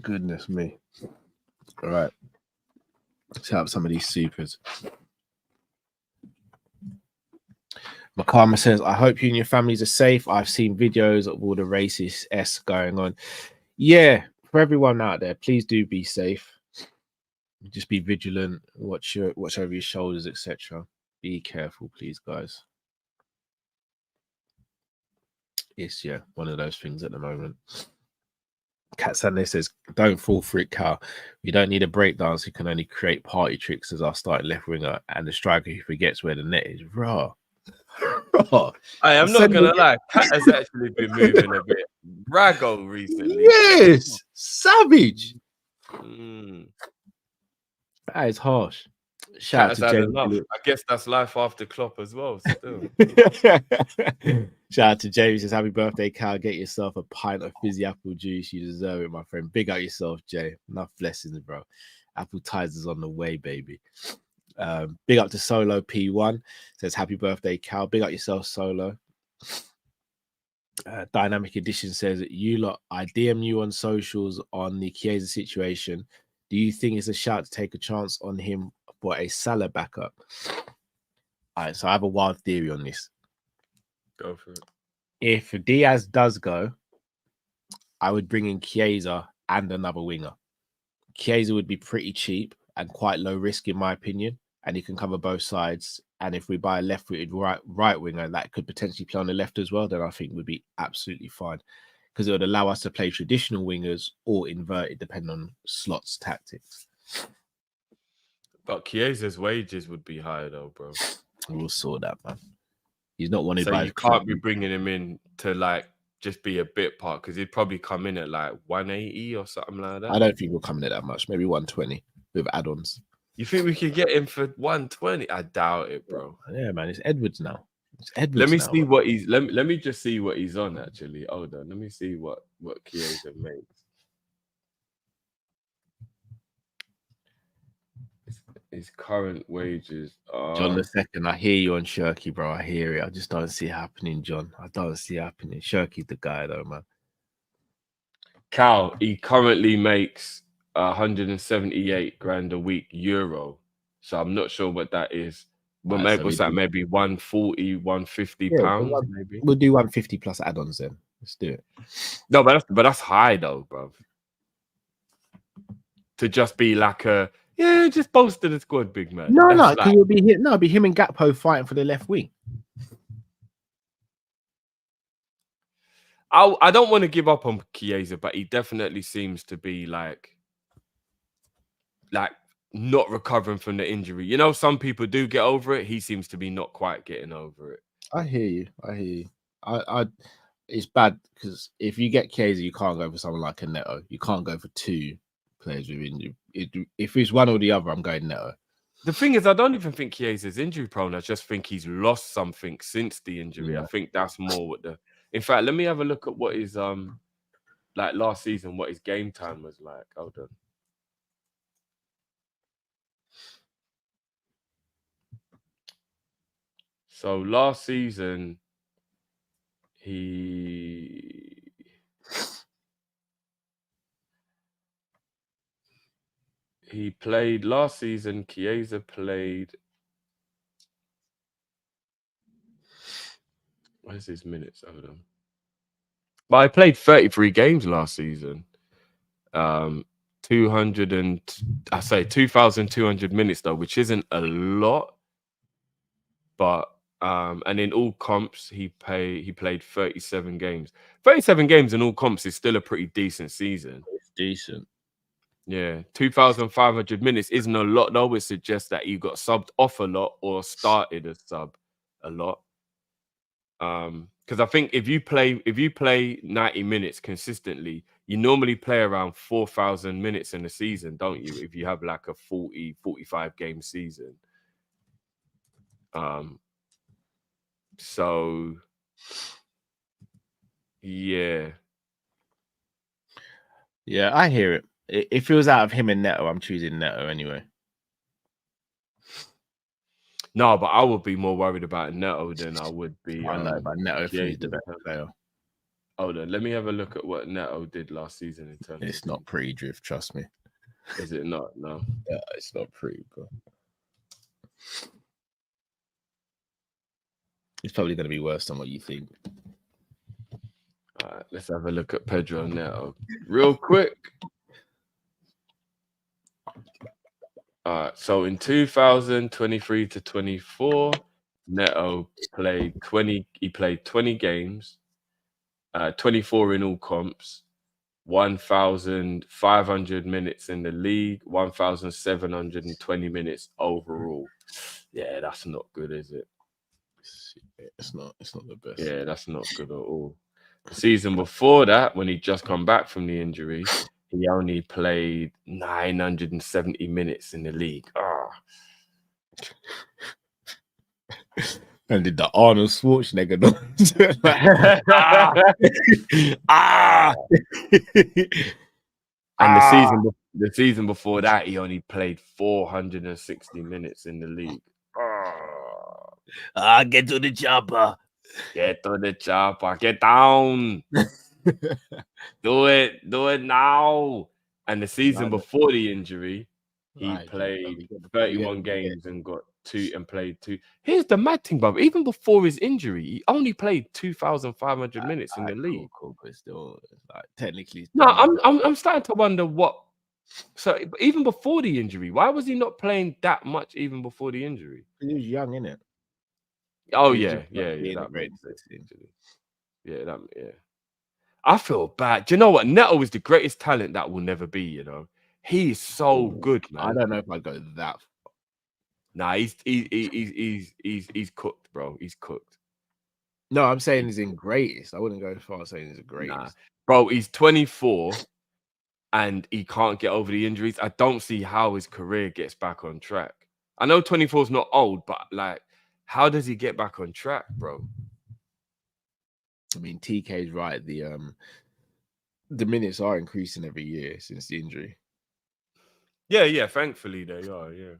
Goodness me. All right. Let's help some of these supers. Makama says, I hope you and your families are safe. I've seen videos of all the racist S going on. Yeah, for everyone out there, please do be safe. Just be vigilant, watch over your shoulders, etc. Be careful, please, guys. It's one of those things at the moment. Cat Sunday says, don't fall for it, Cal. We don't need a breakdance who can only create party tricks as our starting left winger and the striker who forgets where the net is. Raw. I'm not gonna lie, Cat has actually been moving a bit braggo recently. Yes, savage. That is harsh. Shout out to James. I guess that's life after Klopp as well. Still. Shout out to James. Says happy birthday, Cal. Get yourself a pint of fizzy apple juice. You deserve it, my friend. Big up yourself, Jay. Enough blessings, bro. Apple ties is on the way, baby. Big up to Solo P1. Says happy birthday, Cal. Big up yourself, Solo. Dynamic Edition says, you lot, I DM you on socials on the Chiesa situation. Do you think it's a shout to take a chance on him for a Salah backup? All right, so I have a wild theory on this. Go for it. If Diaz does go, I would bring in Chiesa and another winger. Chiesa would be pretty cheap and quite low risk, in my opinion, and he can cover both sides. And if we buy a left-footed right winger that could potentially play on the left as well, then I think we'd be absolutely fine, because it would allow us to play traditional wingers or inverted, depending on slots tactics. But Chiesa's wages would be higher though, bro. We'll sort that, man. He's not wanted so by. You can't be bringing him in to like just be a bit part, because he'd probably come in at like 180 or something like that. I don't think we'll come in at that much. Maybe 120 with add-ons. You think we could get him for 120? I doubt it, bro. Yeah, man. It's Edwards now. It's Edwards. Let me now, see man. what he's. Let me just see what he's on. Actually, hold on. Let me see what Chiesa makes. His current wages are. John, the second, I hear you on Shirky, bro. I hear it. I just don't see it happening, John. I don't see it happening. Shirky's the guy, though, man. Cal, he currently makes 178 grand a week euro. So I'm not sure what that is. But maybe what's that? Maybe 140, 150 pounds. Maybe we'll do 150 plus add-ons then. Let's do it. No, but that's high though, bro. To just be like just bolster the squad, big man. No, because it'll be him. No, it'll be him and Gakpo fighting for the left wing. I don't want to give up on Chiesa, but he definitely seems to be like not recovering from the injury. You know, some people do get over it. He seems to be not quite getting over it. I hear you. It's bad because if you get Chiesa, you can't go for someone like a Neto. You can't go for two players with injury. If it's one or the other, I'm going Neto. The thing is, I don't even think Chiesa's injury prone. I just think he's lost something since the injury. Yeah. I think that's more what the. In fact, let me have a look at what his like last season, what his game time was like. Hold on. So last season, he played last season. Chiesa played. Where's his minutes? Hold on. But I played 33 games last season. 2,200 minutes though, which isn't a lot. But and in all comps, he played 37 games. 37 games in all comps is still a pretty decent season. It's decent. Yeah, 2,500 minutes isn't a lot though. It suggests that you got subbed off a lot or started a sub a lot. Because I think if you play 90 minutes consistently, you normally play around 4,000 minutes in a season, don't you? If you have like a 45 game season. So yeah. Yeah, I hear it. If it was out of him and Neto, I'm choosing Neto anyway. No, but I would be more worried about Neto than I would be. I know, but Neto yeah, is the better player. Hold on, let me have a look at what Neto did last season in terms. It's not pretty, Drift. Trust me. Is it not? No. Yeah, it's not pretty, bro. It's probably going to be worse than what you think. All right, let's have a look at Pedro Neto real quick. All right, so in 2023 to 24, Neto played 20. He played 20 games, 24 in all comps, 1,500 minutes in the league, 1,720 minutes overall. Yeah, that's not good, is it? It's not the best. Yeah, that's not good at all. The season before that, when he just come back from the injury, he only played 970 minutes in the league. And did the Arnold Schwarzenegger noise. And the season before that, he only played 460 minutes in the league. Get to the chopper. Get to the chopper. Get down. Do it now. And the season before the injury, he played 31 games and played 2. Here's the mad thing, brother. Even before his injury, he only played 2,500 minutes in the league. Cool, but still, like, technically. No, I'm starting to wonder what. So even before the injury, why was he not playing that much? Even before the injury, he was young, innit? Oh yeah. That makes sense. Yeah. I feel bad. Do you know what? Neto is the greatest talent that will never be. You know, he is so good, man. I don't know if I go that far. Nah, he's cooked, bro. He's cooked. No, I'm saying he's in greatest. I wouldn't go as far as saying he's the greatest. Nah. Bro, he's 24 and he can't get over the injuries. I don't see how his career gets back on track. I know 24 is not old, but like, how does he get back on track, bro? I mean, TK's right. The minutes are increasing every year since the injury. Yeah. Thankfully, they are. Yeah.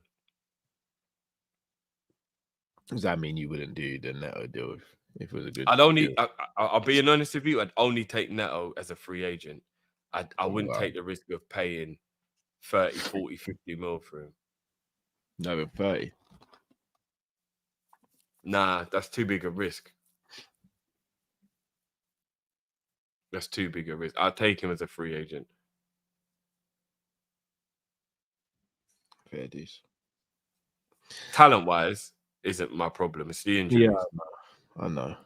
Does that mean you wouldn't do the Neto deal if it was a good? I'll be honest with you. I'd only take Neto as a free agent. I wouldn't take the risk of paying 30, 40, 50 mil for him. No, but 30. Nah, that's too big a risk. That's too big a risk. I'll take him as a free agent. Fair dues. Talent-wise, isn't my problem. It's the injuries. Yeah, I know.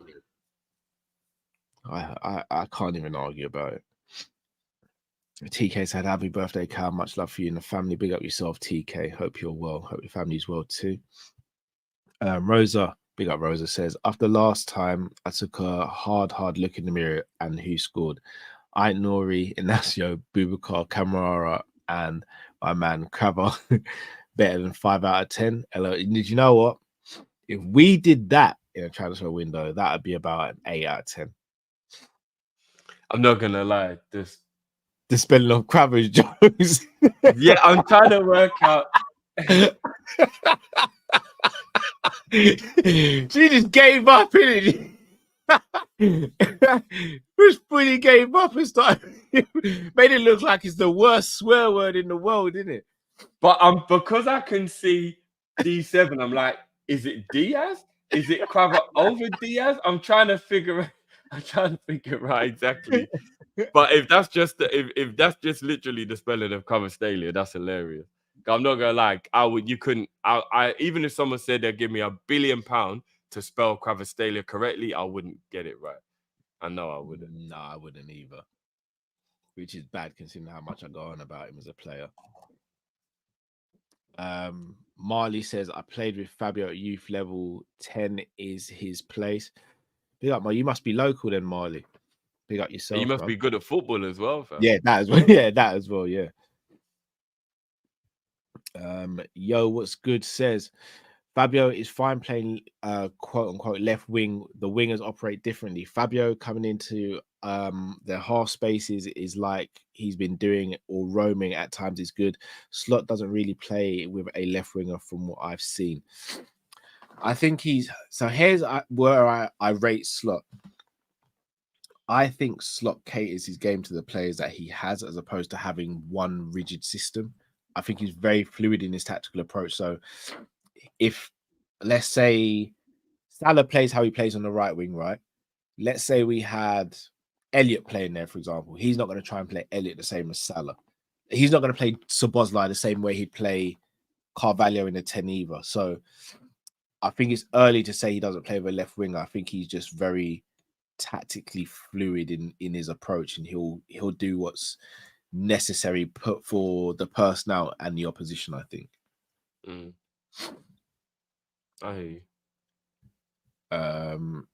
I can't even argue about it. TK said, "Happy birthday, Cal. Much love for you and the family. Big up yourself, TK. Hope you're well. Hope your family's well too." Rosa, big up Rosa, says, "After last time, I took a hard look in the mirror and who scored? Ait Nori, Inacio, Boubacar, Camarara, and my man Crabber. Better than 5 out of 10. Did you know what? If we did that in a transfer window, that would be about an 8 out of 10. I'm not gonna lie. The spelling of Crabber's jokes. Yeah, I'm trying to work out. She just gave up, innit? Which fully gave up and started made it look like it's the worst swear word in the world, isn't it? But because I can see D7, I'm like, is it Diaz? Is it Crabber over Diaz? I'm trying to figure out exactly. But if that's just if that's just literally the spelling of Cavastalia, that's hilarious. I'm not gonna lie, I even if someone said they'd give me £1 billion to spell Cavastalia correctly, I wouldn't get it right. I know I wouldn't. No, I wouldn't either. which is bad considering how much I go on about him as a player. Marley says, I played with Fabio at youth level. 10 is his place. Big up, man. You must be local then, Marley. Big up yourself. You must man. be good at football as well, fam. Yeah, that as well. Yeah, that as well. Yeah. Yo, what's good says Fabio is fine playing quote unquote left wing. The wingers operate differently. Fabio coming into their half spaces is like he's been doing it, or roaming at times is good. Slot doesn't really play with a left winger from what I've seen. I think he's so here's where I rate Slot. I think Slot caters his game to the players that he has, as opposed to having one rigid system. I think he's very fluid in his tactical approach. So if, let's say, Salah plays how he plays on the right wing, right? Let's say we had Elliot playing there, for example. He's not going to try and play Elliot the same as Salah. He's not going to play Szoboszlai the same way he'd play Carvalho in the 10 either. So I think it's early to say he doesn't play with a left winger. I think he's just very tactically fluid in his approach, and he'll do what's necessary put for the personnel and the opposition, I think. I hear you.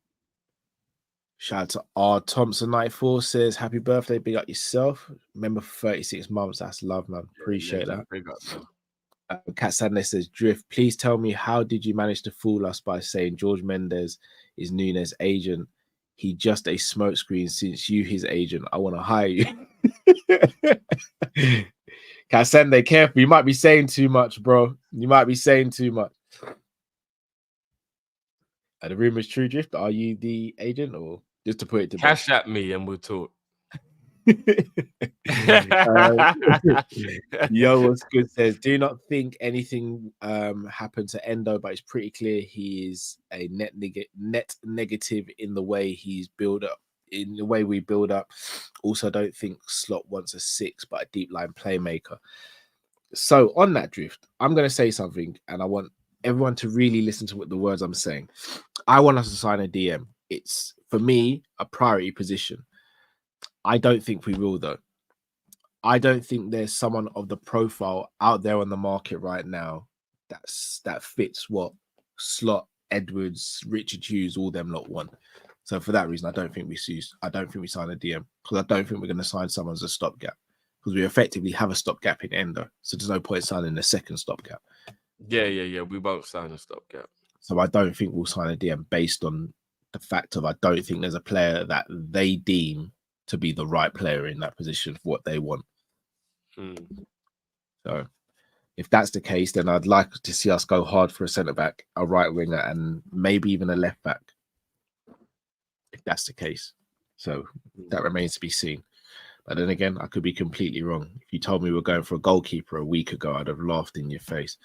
Shout out to R. Thompson 94 says, happy birthday, big up yourself. Remember for 36 months, that's love, man. Appreciate that. Big up, man. Kat Sadney says, Drift, please tell me, how did you manage to fool us by saying George Mendes is Nunes' agent? He just a smokescreen since you his agent. I want to hire you. Cassandra, careful. You might be saying too much, bro. You might be saying too much. Are the rumors true, Drift? Are you the agent, or just to put it to cash at me and we'll talk? Yo, what's good says, do not think anything happened to Endo, but it's pretty clear he is a net negative in the way he's built up, in the way we build up. Also, don't think Slot wants a 6 but a deep line playmaker. So on that, Drift, I'm going to say something, and I want everyone to really listen to what the words I'm saying. I want us to sign a DM. It's, for me, a priority position. I don't think we will, though. I don't think there's someone of the profile out there on the market right now that fits what Slot, Edwards, Richard Hughes, all them lot want. So for that reason, I don't think we sign a DM, because I don't think we're going to sign someone as a stopgap, because we effectively have a stopgap in Endo. So there's no point signing a second stopgap. Yeah. We won't sign a stopgap. So I don't think we'll sign a DM based on the fact of I don't think there's a player that they deem to be the right player in that position for what they want. So if that's the case, then I'd like to see us go hard for a centre-back, a right winger, and maybe even a left-back, if that's the case. So that remains to be seen. But then again, I could be completely wrong. If you told me we were going for a goalkeeper a week ago, I'd have laughed in your face.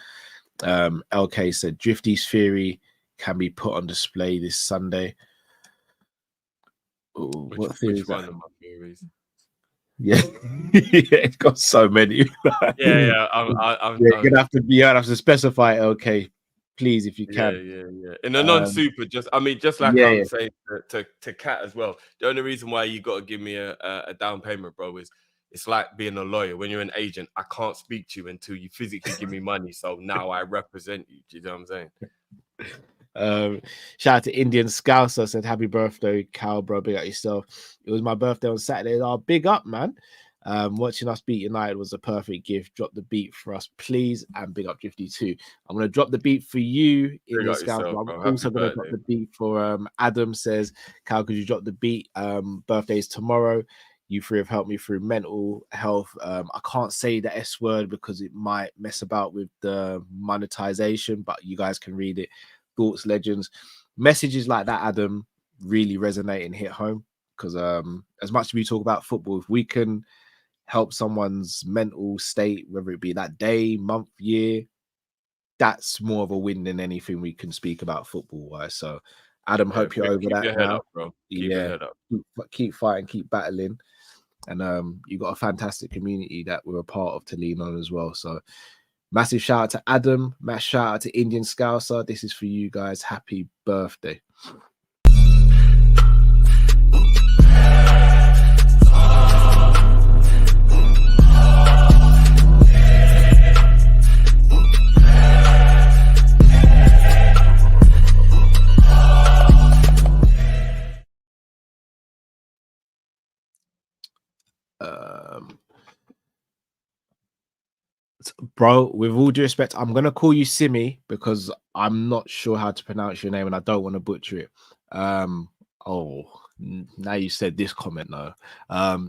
LK said, Drifty's theory can be put on display this Sunday. Ooh, what theory is that? Yeah, it's got so many. I'm you're gonna have to specify, LK, please, if you can. Yeah. In a non-super, just like I'm saying to Kat as well. The only reason why you got to give me a down payment, bro, is it's like being a lawyer. When you're an agent, I can't speak to you until you physically give me money. So now I represent you. Do you know what I'm saying? Shout out to Indian Scouser, said happy birthday, Cal, bro. Big up yourself. It was my birthday on Saturday. Big up, man. Watching us beat United was a perfect gift. Drop the beat for us, please, and big up Drifty too. I'm gonna drop the beat for you, Indian Scouser. I'm also gonna drop the beat for Adam. Says, Cal, could you drop the beat? Birthday's tomorrow. You three have helped me through mental health. I can't say the S word because it might mess about with the monetization, but you guys can read it. Thoughts, legends, messages like that, Adam, really resonate and hit home, because as much as we talk about football, if we can help someone's mental state, whether it be that day, month, year, that's more of a win than anything we can speak about football wise. So Adam, hope you're over that now. Up, bro. Keep your head up. Keep fighting, keep battling, and you got a fantastic community that we're a part of to lean on as well. So massive shout out to Adam, massive shout out to Indian Scouser. This is for you guys. Happy birthday. Bro, with all due respect, I'm gonna call you Simi because I'm not sure how to pronounce your name and I don't want to butcher it. Now you said this comment though.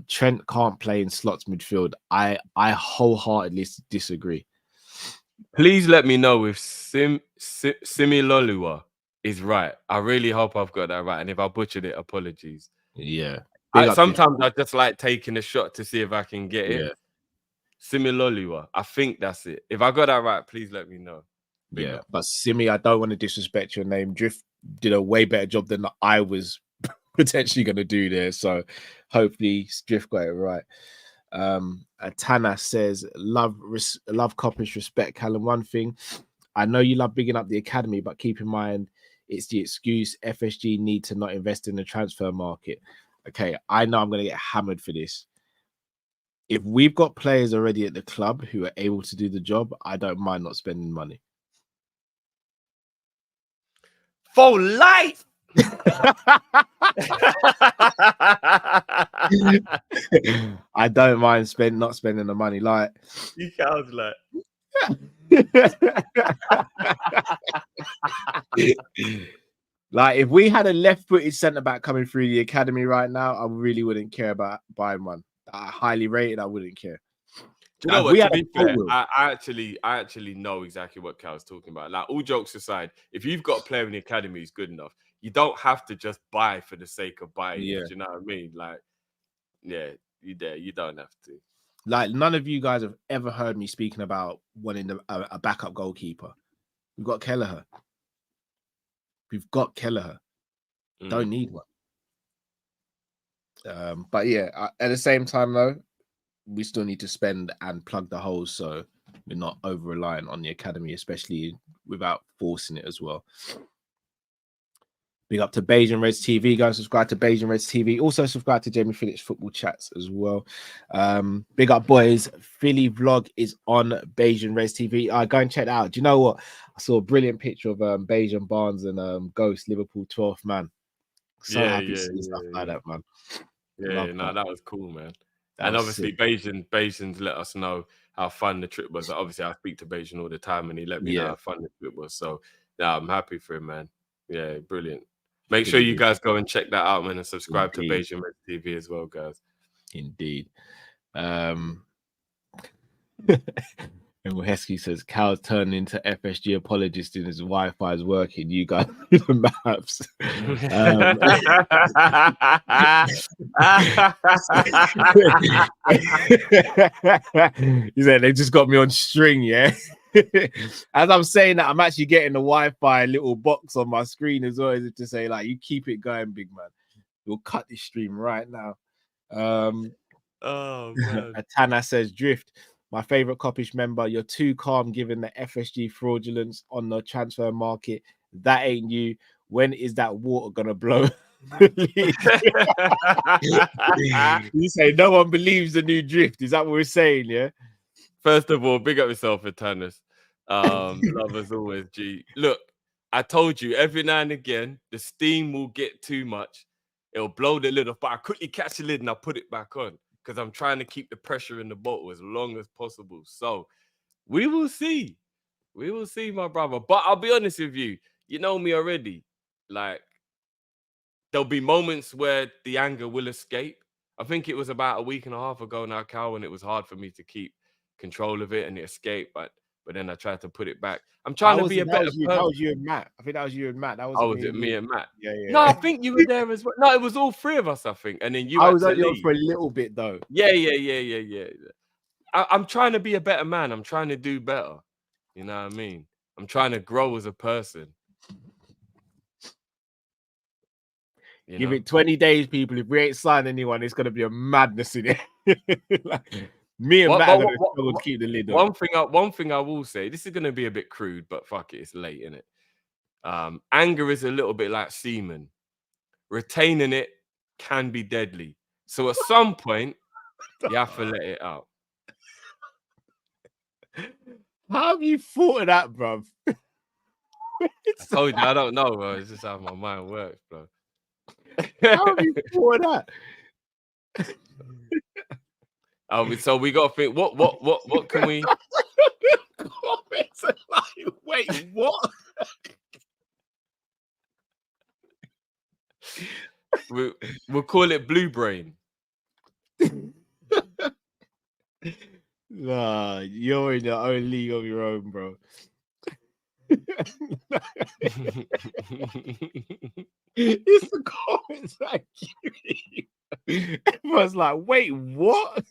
Trent can't play in slots midfield. I wholeheartedly disagree. Please let me know if Similolua is right. I really hope I've got that right. And if I butchered it, apologies. Yeah. Sometimes I just like taking a shot to see if I can get it. Yeah. Similolua. I think that's it. If I got that right, please let me know. Yeah, but Simi, I don't want to disrespect your name. Drift did a way better job than I was potentially going to do there. So hopefully Drift got it right. Tana says, love Kopish, respect Callum. One thing, I know you love bigging up the academy, but keep in mind it's the excuse FSG need to not invest in the transfer market. Okay, I know I'm going to get hammered for this. If we've got players already at the club who are able to do the job, I don't mind not spending money. For life. I don't mind not spending the money. Like you sounds like like if we had a left-footed centre back coming through the academy right now, I really wouldn't care about buying one. Highly rated, I wouldn't care. Do you know what? To be fair, I actually know exactly what Cal's talking about. Like, all jokes aside, if you've got a player in the academy who's good enough, you don't have to just buy for the sake of buying. Yeah. Do you know what I mean? Like, yeah, you don't have to. Like, none of you guys have ever heard me speaking about wanting a backup goalkeeper. We've got Kelleher. Don't need one. But yeah, at the same time though, we still need to spend and plug the holes so we're not over reliant on the academy, especially without forcing it as well. Big up to Beige and Reds TV. Go and subscribe to Beige and Reds TV. Also subscribe to Jamie Phillips Football Chats as well. Big up, boys. Philly vlog is on Beige and Reds TV. Go and check it out. Do you know what? I saw a brilliant picture of Beige and Barnes and Ghost, Liverpool 12th man. So happy to see stuff like that, man. Yeah, that was cool, man. And obviously, Bayesian's let us know how fun the trip was. Obviously, I speak to Bayesian all the time, and he let me know how fun the trip was. So, yeah, I'm happy for him, man. Yeah, brilliant. Make sure you guys go and check that out, man, and subscribe to Bayesian Red TV as well, guys. Indeed. And Heskey says, Cal's turning into FSG apologist and his Wi-Fi is working. You guys do the maps. He said, they just got me on string, yeah? As I'm saying that, I'm actually getting the Wi-Fi little box on my screen as well, as if to say, like, you keep it going, big man. We'll cut this stream right now. Oh, man. Atana says, Drift. My favorite Kop-Ish member, you're too calm given the FSG fraudulence on the transfer market. That ain't you. When is that water gonna blow? You say no one believes the new Drift. Is that what we're saying? Yeah. First of all, big up yourself, Atanas. Love as always, G. Look, I told you every now and again the steam will get too much. It'll blow the lid off, but I quickly catch the lid and I put it back on, because I'm trying to keep the pressure in the bottle as long as possible. So we will see. We will see, my brother. But I'll be honest with you. You know me already. Like, there'll be moments where the anger will escape. I think it was about a week and a half ago now, Cal, when it was hard for me to keep control of it and it escaped. But then I tried to put it back. I'm trying to be a better person. That was you and Matt. I think that was you and Matt. That was me and Matt. Yeah. No, I think you were there as well. No, it was all three of us, I think. And then you. I was only on for a little bit though. Yeah. I'm trying to be a better man. I'm trying to do better. You know what I mean? I'm trying to grow as a person. Give it 20 days, people. If we ain't signed anyone, it's gonna be a madness in it. Like, me and Matt are gonna struggle to keep the lid on. One thing I will say, this is gonna be a bit crude, but fuck it, it's late, innit? Anger is a little bit like semen. Retaining it can be deadly. So at some point, you have to let it out. How have you thought of that, bruv? I told you, I don't know, bro. It's just how my mind works, bro. How have you thought of that? So we got to think. What can we? Comments are like, wait, what? We'll call it Blue Brain. Nah, you're in your own league of your own, bro. It's the comments like you. Everyone's like, wait, what?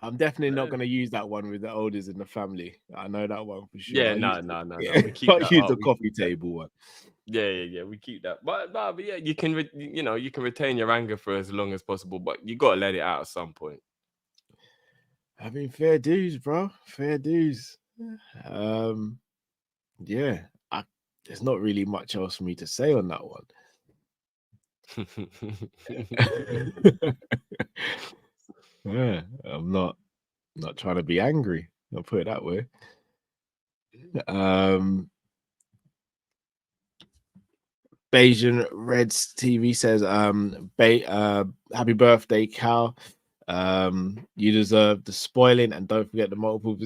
I'm definitely not going to use that one with the oldest in the family. I know that one for sure. Yeah, no. We keep I'll that use up. the coffee table one. Yeah. We keep that. But yeah, you can retain your anger for as long as possible, but you got to let it out at some point. I mean, fair dues, bro. Fair dues. Yeah, there's not really much else for me to say on that one. Yeah, I'm not trying to be angry. I'll put it that way. Bayesian Reds TV says, happy birthday, Cal. You deserve the spoiling, and don't forget the multiple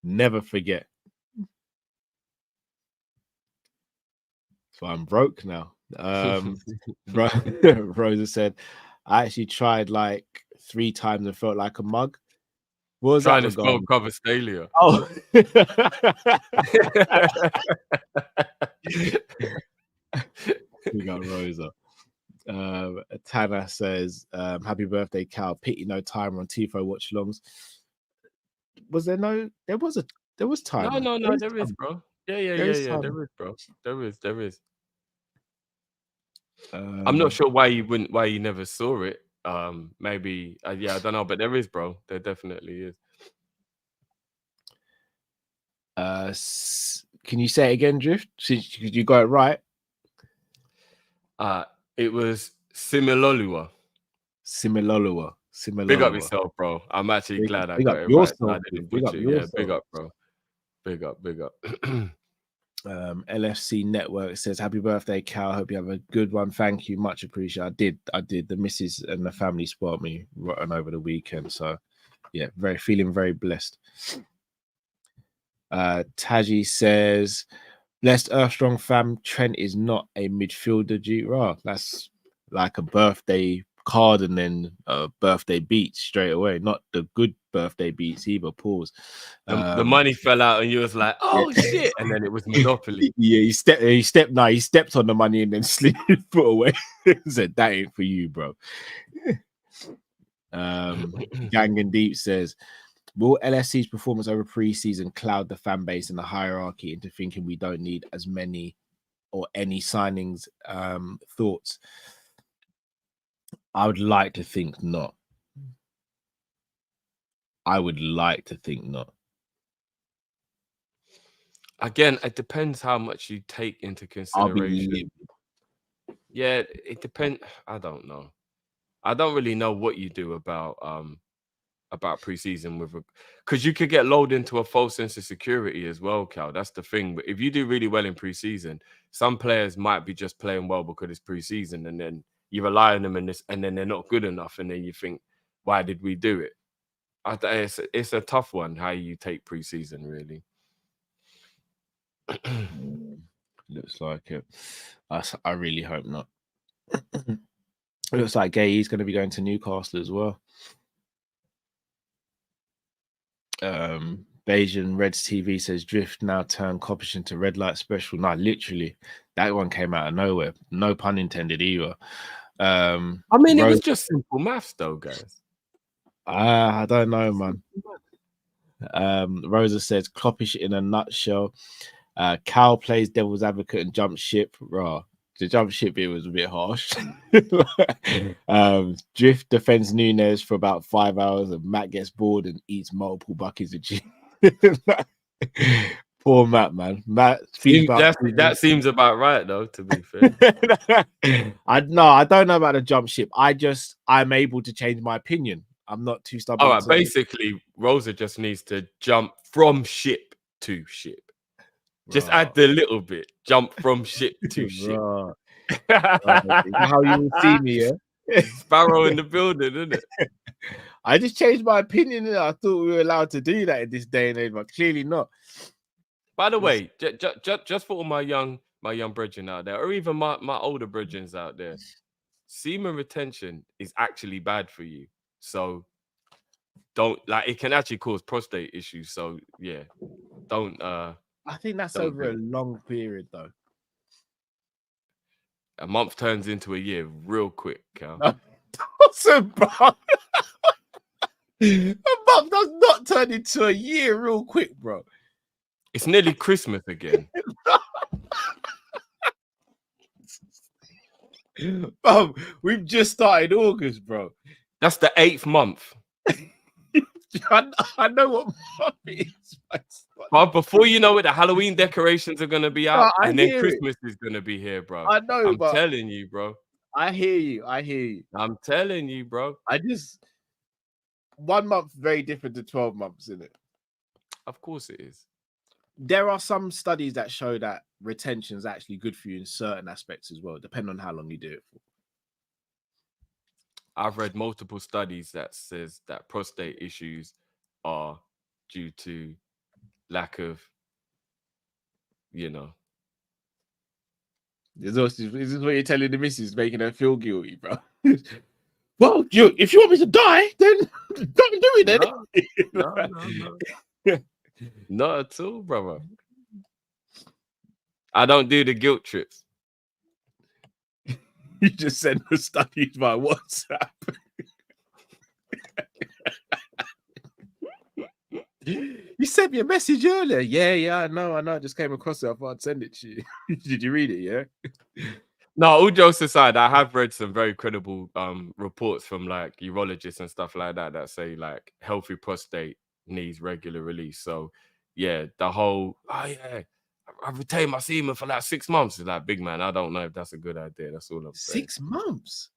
never forget. So I'm broke now. Rosa said, I actually tried like 3 times and felt like a mug. What was trying that to spell Coverstalia? Oh. We got Rosa. Tana says, happy birthday, Cal. Pity no time on Tifo watch longs. Was there no? There was time. No, there is, bro. Yeah. There is, bro. There is. I'm not sure why you never saw it. Maybe I don't know, but there is, bro. There definitely is. Can you say it again, Drift? You got it right. It was Similolua. Big up yourself, bro. I'm actually glad I got it right. I didn't butcher. Yeah, big up, bro. Big up. LFC Network says, happy birthday, Cal. Hope you have a good one. Thank you, much appreciated. I did. The missus and the family spoiled me rotten over the weekend, so yeah, feeling very blessed. Taji says, blessed Earth Strong fam, Trent is not a midfielder. That's like a birthday card and then a birthday beat straight away. Not the good birthday beats either. Pause. The money fell out and you was like, oh shit, and then it was Monopoly. Yeah, he stepped on the money and then slid his foot away. Said that ain't for you, bro. Gang and Deep says, will LSC's performance over pre-season cloud the fan base and the hierarchy into thinking we don't need as many or any signings? Thoughts? I would like to think not. Again, it depends how much you take into consideration. Yeah, it depends. I don't know. I don't really know what you do about preseason because you could get lulled into a false sense of security as well, Cal. That's the thing. But if you do really well in preseason, some players might be just playing well because it's preseason, and then you rely on them and then they're not good enough, and then you think, why did we do it? It's a tough one how you take preseason, really. Looks like it. I really hope not. It looks like Gay's going to be going to Newcastle as well. Bayesian Reds TV says, Drift now turn Kopish into red light special. No, literally, that one came out of nowhere. No pun intended either. I mean, it was just simple maths, though, guys. I don't know, man. Rosa says, Kopish in a nutshell. Cal plays devil's advocate and jump ship. Raw. The jump ship bit was a bit harsh. Drift defends Nunes for about 5 hours, and Matt gets bored and eats multiple buckets of cheese. Poor Matt, man. That seems about right, though, to be fair. I don't know about the jump ship. I'm able to change my opinion. I'm not too stubborn. All right, basically, Rosa just needs to jump from ship to ship. Just add the little bit. Jump from ship to ship. How you will see me, yeah? Sparrow in the building, isn't it? I just changed my opinion. And I thought we were allowed to do that in this day and age, but clearly not. By the way, just for all my young brethren out there, or even my older brethren out there, semen retention is actually bad for you. So don't it can actually cause prostate issues. So yeah, don't. I think that's don't over a long period, though. A month turns into a year real quick, Cal. Awesome, bro. A month does not turn into a year real quick, bro. It's nearly Christmas again. We've just started August, bro. That's the 8th month. I know what month it is. But before you know it, the Halloween decorations are going to be out, and then Christmas is going to be here, bro. I know, I'm telling you, bro. I hear you. I'm telling you, bro. 1 month very different to 12 months, isn't it? Of course it is. There are some studies that show that retention is actually good for you in certain aspects as well, depending on how long you do it for. I've read multiple studies that says that prostate issues are due to lack of, Is this what you're telling the missus, making her feel guilty, bro? Well, if you want me to die, then don't do it then. No. Not at all, brother. I don't do the guilt trips. You just send the studies by WhatsApp. You sent me a message earlier. Yeah, I know. I just came across it. I thought I'd send it to you. Did you read it? Yeah. No, all jokes aside, I have read some very credible reports from like urologists and stuff like that say like healthy prostate needs regular release. So yeah, the whole I've retained my semen for like 6 months. It's like, big man, I don't know if that's a good idea. That's all I'm saying. 6 months?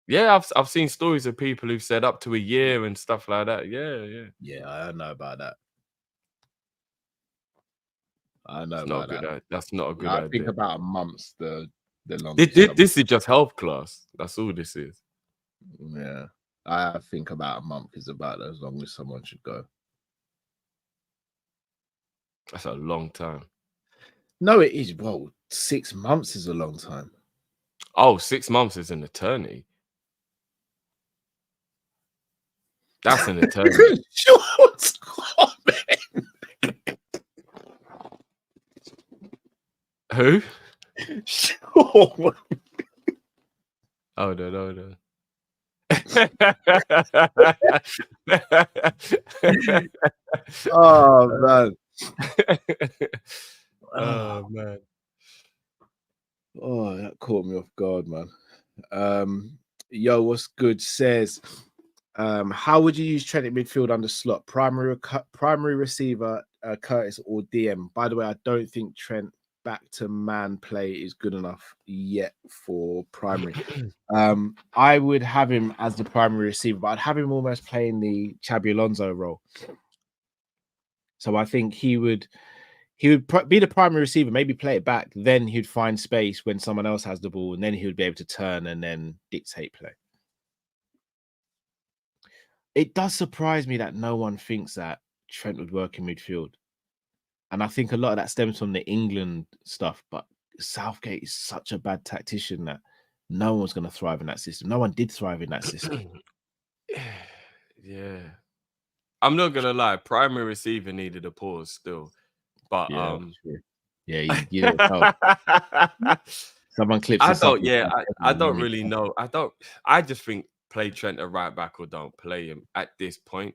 Yeah, I've seen stories of people who've said up to a year and stuff like that. Yeah. Yeah, I know about that. I know That's about that. That's not a good idea. I think about a month's the longest. This is just health class. That's all this is. Yeah, I think about a month is about as long as someone should go. That's a long time. No, it is. Well, 6 months is a long time. Oh, 6 months is an eternity. That's an eternity. Short comment. Who? Sure. Hold on. Oh man. Oh man. Oh, that caught me off guard, man. Yo, what's good? Says, how would you use Trent in midfield under slot? Primary receiver, Curtis, or DM? By the way, I don't think Trent back to man play is good enough yet for primary. I would have him as the primary receiver, but I'd have him almost playing the Xabi Alonso role. So I think he would be the primary receiver, maybe play it back, then he'd find space when someone else has the ball, and then he would be able to turn and then dictate play. It does surprise me that no one thinks that Trent would work in midfield. And I think a lot of that stems from the England stuff, but Southgate is such a bad tactician that no one's going to thrive in that system. No one did thrive in that system. Yeah. I'm not going to lie. Primary receiver needed a pause still. But, yeah, someone clips I don't really know. I just think play Trent at right back or don't play him at this point.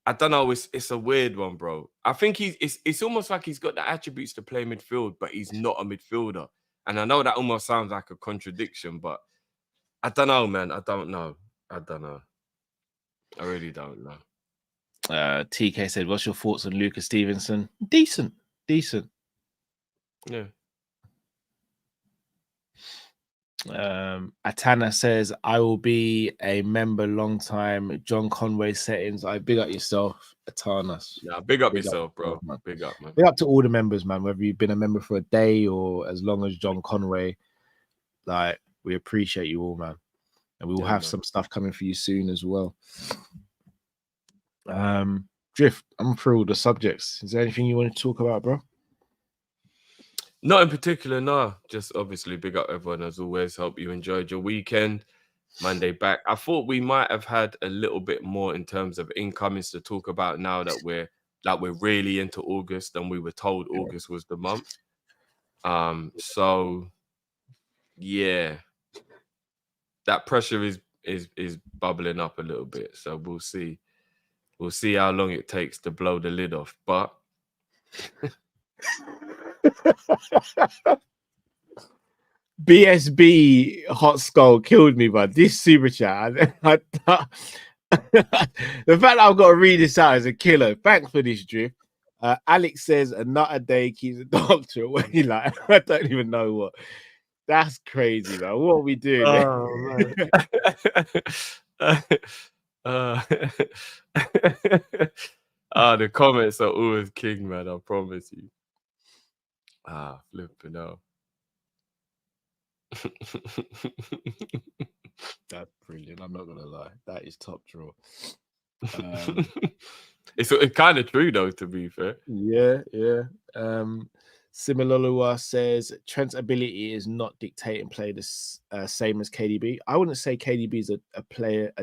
I don't know. It's a weird one, bro. I think it's almost like he's got the attributes to play midfield, but he's not a midfielder. And I know that almost sounds like a contradiction, but I don't know, man. I don't know. I really don't know. TK said, "What's your thoughts on Lucas Stevenson?" Decent. Yeah. Atana says, "I will be a member long time. John Conway settings. I big up yourself, Atana. Yeah, big up yourself, bro. Man. Big up, man. Big up to all the members, man. Whether you've been a member for a day or as long as John Conway. Like, we appreciate you all, man. And we will have some stuff coming for you soon as well. Drift, I'm through all the subjects. Is there anything you want to talk about, bro? Not in particular, no. Just obviously big up everyone as always. Hope you enjoyed your weekend. Monday back. I thought we might have had a little bit more in terms of incomings to talk about now that we're really into August and we were told August was the month. So yeah, that pressure is bubbling up a little bit. So we'll see. We'll see how long it takes to blow the lid off. But BSB Hot Skull killed me, but this super chat, the fact that I've got to read this out is a killer. Thanks for this, Drift. Alex says another day keeps a doctor away. Like, I don't even know what. That's crazy, man. What are we doing? Oh, man. The comments are always king, man. I promise you. Flipping out. That's brilliant. I'm not gonna lie. That is top draw. It's kind of true though, to be fair. Yeah. Similolua says Trent's ability is not dictating play the same as KDB. I wouldn't say KDB is a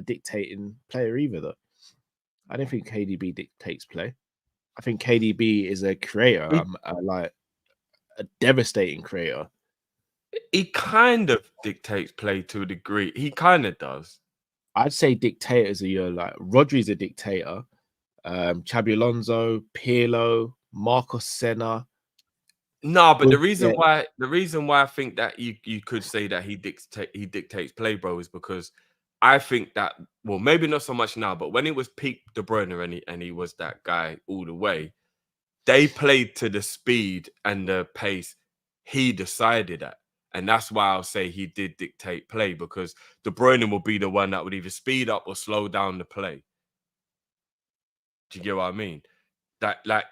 dictating player either, though. I don't think KDB dictates play. I think KDB is a creator, like a devastating creator. He kind of dictates play to a degree. He kind of does. I'd say dictators are your like Rodri's a dictator. Xabi Alonso, Pirlo, Marcos Senna. No, but the reason why I think that you could say that he dictates play, bro, is because I think that, well, maybe not so much now, but when it was peak De Bruyne and he was that guy all the way, they played to the speed and the pace he decided at. And that's why I'll say he did dictate play, because De Bruyne will be the one that would either speed up or slow down the play. Do you get what I mean? That, like,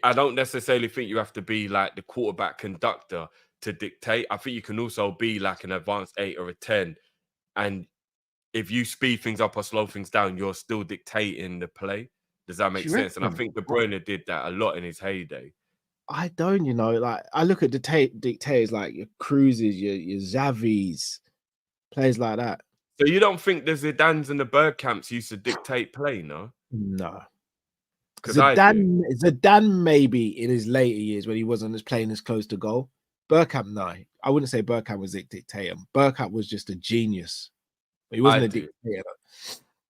I don't necessarily think you have to be like the quarterback conductor to dictate. I think you can also be like an advanced 8 or a 10. And if you speed things up or slow things down, you're still dictating the play. Does that make sense? And I think De Bruyne did that a lot in his heyday. I don't, like, I look at dictators like your Cruzes, your Xavis, players like that. So you don't think the Zidanes and the Bergkamps used to dictate play, no? No. Zidane maybe in his later years when he wasn't playing as close to goal. Bergkamp, no. I wouldn't say Bergkamp was a dictator. Bergkamp was just a genius. But he wasn't a dictator.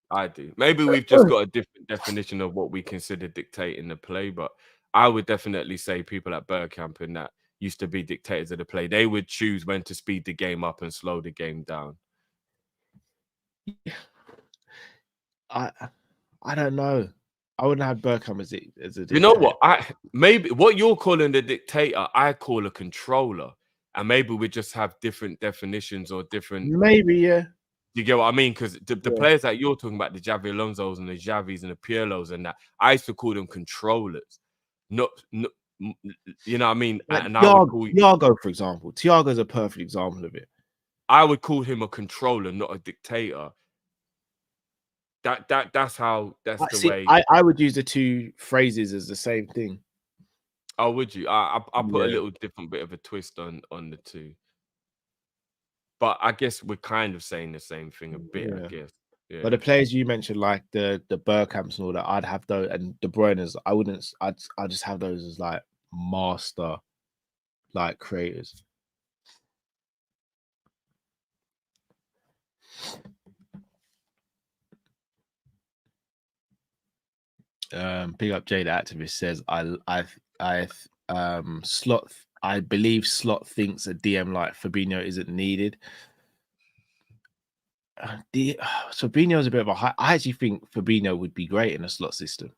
I do. Maybe we've just got a different definition of what we consider dictating the play, but I would definitely say people like Bergkamp and that used to be dictators of the play. They would choose when to speed the game up and slow the game down. I don't know. I wouldn't have Bergkamp as a dictator. You know what? Maybe what you're calling the dictator, I call a controller. And maybe we just have different definitions or different. Maybe, yeah. You get what I mean? Because the players that you're talking about, the Xabi Alonsos and the Xavis and the Pirlos and that, I used to call them controllers. Not you know what I mean? Like and Thiago, for example. Thiago's a perfect example of it. I would call him a controller, not a dictator. That's the way. I would use the two phrases as the same thing. Oh, would you? I put a little different bit of a twist on the two. But I guess we're kind of saying the same thing a bit, I guess. Yeah. But the players you mentioned, like the Bergkamps and all that, I'd have those, and De Bruyne's, I'd just have those as like master, like creators. Big up Jade Activist says I believe Slot thinks a DM like Fabinho isn't needed. Fabinho is a bit of a high. I actually think Fabinho would be great in a slot system.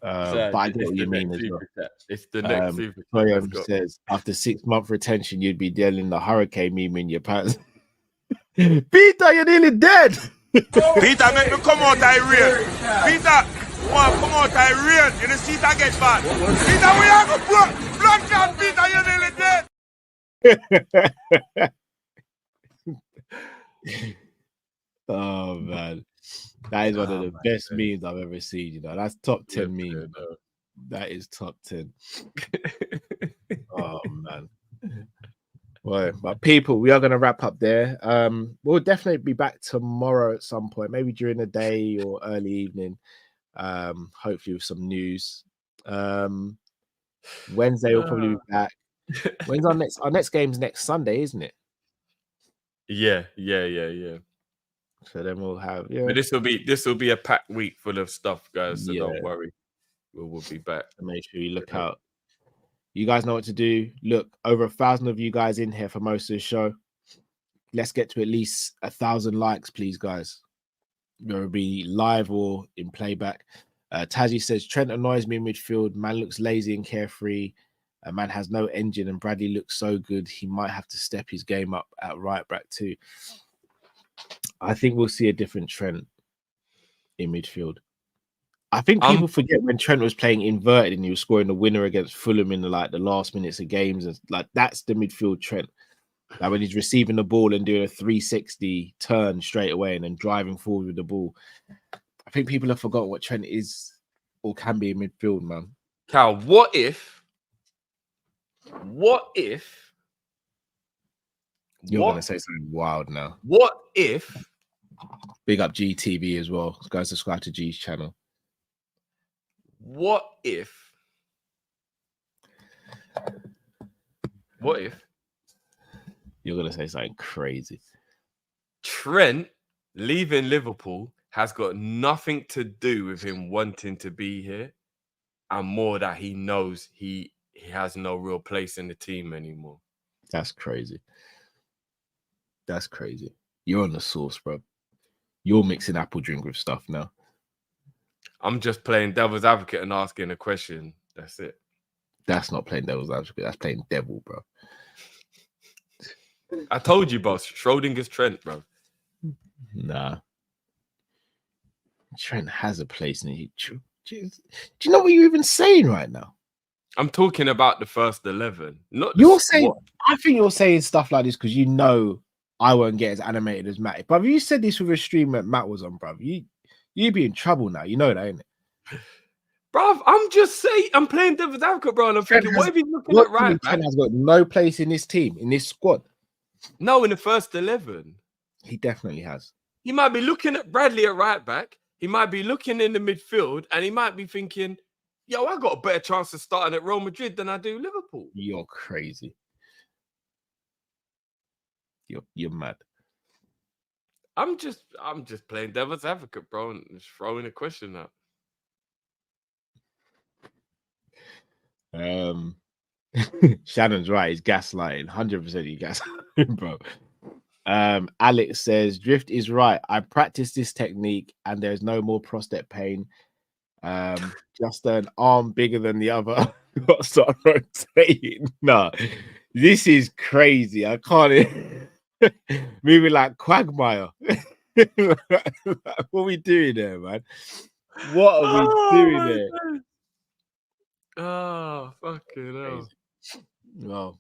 But I get what you mean as well. It's the next super chat. Says after 6 month retention, you'd be dealing the hurricane meme in your pants. Peter, you're nearly dead. Peter, make me come out of rain. Peter, come out of rain. You know, see that get bad. Peter, we are going to blood clot. Peter, you're nearly dead. Oh man, that is one of the best memes I've ever seen. You know, that's top 10 meme. That is top 10. Oh man. Well, but people, we are going to wrap up there. We'll definitely be back tomorrow at some point, maybe during the day or early evening. Hopefully with some news. Wednesday we'll probably be back. When's our next game's next Sunday, isn't it? Yeah. So then we'll have But this will be a packed week full of stuff, guys. So don't worry. We'll be back. So make sure you look out. You guys know what to do. Look, over 1,000 of you guys in here for most of the show. Let's get to at least 1,000 likes, please, guys. It'll be live or in playback. Taji says Trent annoys me in midfield. Man looks lazy and carefree. A man has no engine, and Bradley looks so good. He might have to step his game up at right back too. I think we'll see a different Trent in midfield. I think people forget when Trent was playing inverted and he was scoring the winner against Fulham in the last minutes of games, and that's the midfield Trent. Like when he's receiving the ball and doing a 360 turn straight away and then driving forward with the ball. I think people have forgotten what Trent is or can be in midfield, man. Cal, what if you're gonna say something wild now? What if big up GTV as well? Go subscribe to G's channel. What if you're gonna say something crazy? Trent leaving Liverpool has got nothing to do with him wanting to be here, and more that he knows he has no real place in the team anymore. That's crazy. That's crazy. You're on the sauce, bro. You're mixing apple drink with stuff now. I'm just playing devil's advocate and asking a question. That's it. That's not playing devil's advocate. That's playing devil, bro. I told you, boss. Schrodinger's Trent, bro. Nah. Trent has a place in it. Do you know what you're even saying right now? I'm talking about the first 11. Not you're saying. I think you're saying stuff like this because you know I won't get as animated as Matt. But you said this with a stream that Matt was on, bro. You'd be in trouble now. You know that, ain't it? Bruv, I'm just saying, I'm playing devil's advocate, bro. And I'm thinking, what if he's looking at right back? Trent has got no place in this team, in this squad. No, in the first 11. He definitely has. He might be looking at Bradley at right back. He might be looking in the midfield, and he might be thinking, yo, I got a better chance of starting at Real Madrid than I do Liverpool. You're crazy. You're mad. I'm just playing devil's advocate, bro, and just throwing a question out. Shannon's right. He's gaslighting. 100% he's gaslighting, bro. Alex says Drift is right. I practiced this technique and there's no more prostate pain. Just an arm bigger than the other. Got to start rotating. No, this is crazy. I can't. Moving like Quagmire. What are we doing there, man? What are we doing there? Oh, fucking hell.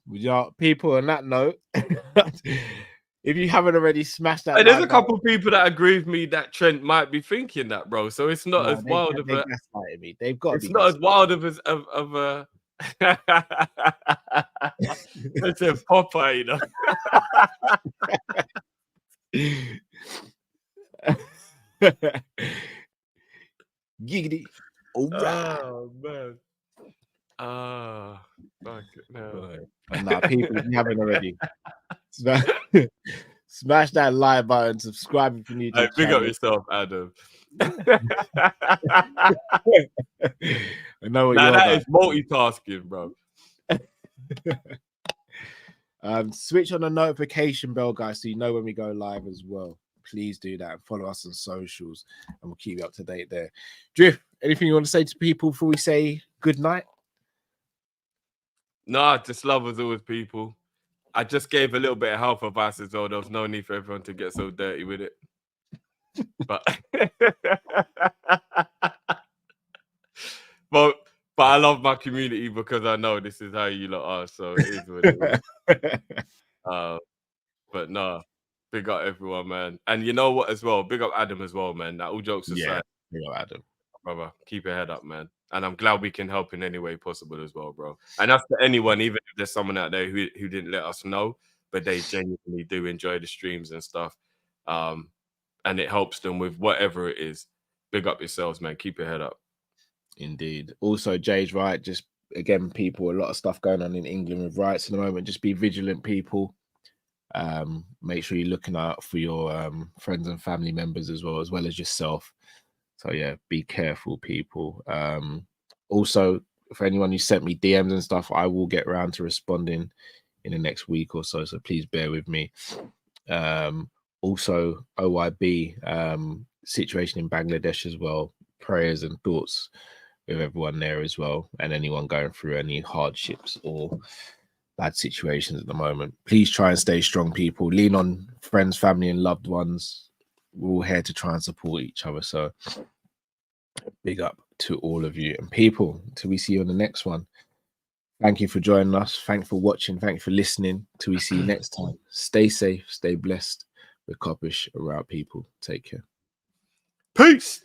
Well, people, on that note, if you haven't already smashed that, there's a couple of people that agree with me that Trent might be thinking that, bro. So it's not as wild of a. They've got. It's not as wild of a. It's a Popeye, you know. Giggity. Oh man. Ah, fuck it. No. Nah, people, if you haven't already, smash that like button, subscribe if you need to. Big up yourself, Adam. I know what that is multitasking, bro. Switch on the notification bell, guys, so you know when we go live as well. Please do that and follow us on socials, and we'll keep you up to date there. Drift, anything you want to say to people before we say good night? No, just love as always, people. I just gave a little bit of health advice as well. There was no need for everyone to get so dirty with it. But But I love my community because I know this is how you lot are. So it is what it is. But no, big up everyone, man. And you know what as well? Big up Adam as well, man. Now, all jokes aside, big up Adam. brother, keep your head up, man. And I'm glad we can help in any way possible as well, bro. And that's for anyone, even if there's someone out there who didn't let us know, but they genuinely do enjoy the streams and stuff. And it helps them with whatever it is. Big up yourselves, man. Keep your head up. Indeed. Also, Jay's right. Just again, people, a lot of stuff going on in England with riots at the moment. Just be vigilant, people. Make sure you're looking out for your friends and family members as well as yourself. So yeah, be careful, people. Also, for anyone who sent me DMs and stuff, I will get around to responding in the next week or so. So please bear with me. Also, OIB situation in Bangladesh as well. Prayers and thoughts with everyone there as well, and anyone going through any hardships or bad situations at the moment. Please try and stay strong, people. Lean on friends, family, and loved ones. We're all here to try and support each other. So big up to all of you and people. Till we see you on the next one. Thank you for joining us. Thanks for watching. Thanks for listening. Till we see you next time. Stay safe. Stay blessed. We're Kopish around, people. Take care. Peace.